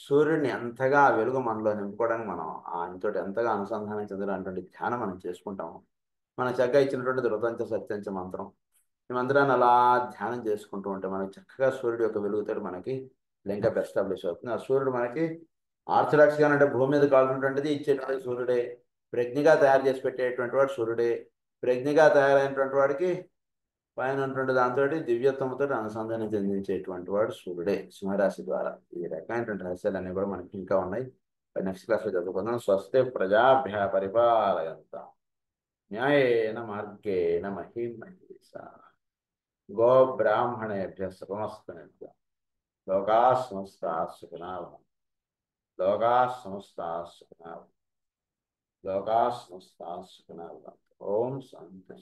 సూర్యుడిని ఎంతగా వెలుగు మనలో నింపుకోవడానికి మనం ఆయనతో ఎంతగా అనుసంధానం చెందాలంటే ధ్యానం మనం చేసుకుంటాము. మన చక్కగా ఇచ్చినటువంటి ధృతంచ సత్యంచ మంత్రం, ఈ మంత్రాన్ని అలా ధ్యానం చేసుకుంటూ ఉంటే మనకి చక్కగా సూర్యుడు యొక్క వెలుగుతో మనకి లింకప్ ఎస్టాబ్లిష్ అవుతుంది. ఆ సూర్యుడు మనకి ఆర్థడాక్స్గా అంటే భూమి మీద కావాల్సినటువంటిది ఇచ్చేటువంటి సూర్యుడే. ప్రజ్ఞగా తయారు చేసి పెట్టేటువంటి వాడు సూర్యుడే. ప్రజ్ఞగా తయారైనటువంటి వాడికి పైన ఉన్నటువంటి దాంతో దివ్యత్వంతో అనుసంధానం చెందించేటువంటి వాడు సూర్యుడే సింహరాశి ద్వారా. ఈ రకమైనటువంటి రహస్యాలన్నీ కూడా మనకి ఇంకా ఉన్నాయి. నెక్స్ట్ క్లాస్లో చదువుకుందాం. స్వస్తి ప్రజాభ్య పరిపాలయంతాం న్యాయేన మార్గేణ మహీం మహీషా గో బ్రాహ్మణేభ్య సమస్తు నిత్యం లోకా సమస్తా సుఖినో భవంతు. లోకా సమస్తా సుఖినో భవంతు. లోకా సమస్తా సుఖినో భవంతు. ఓం శాంతి.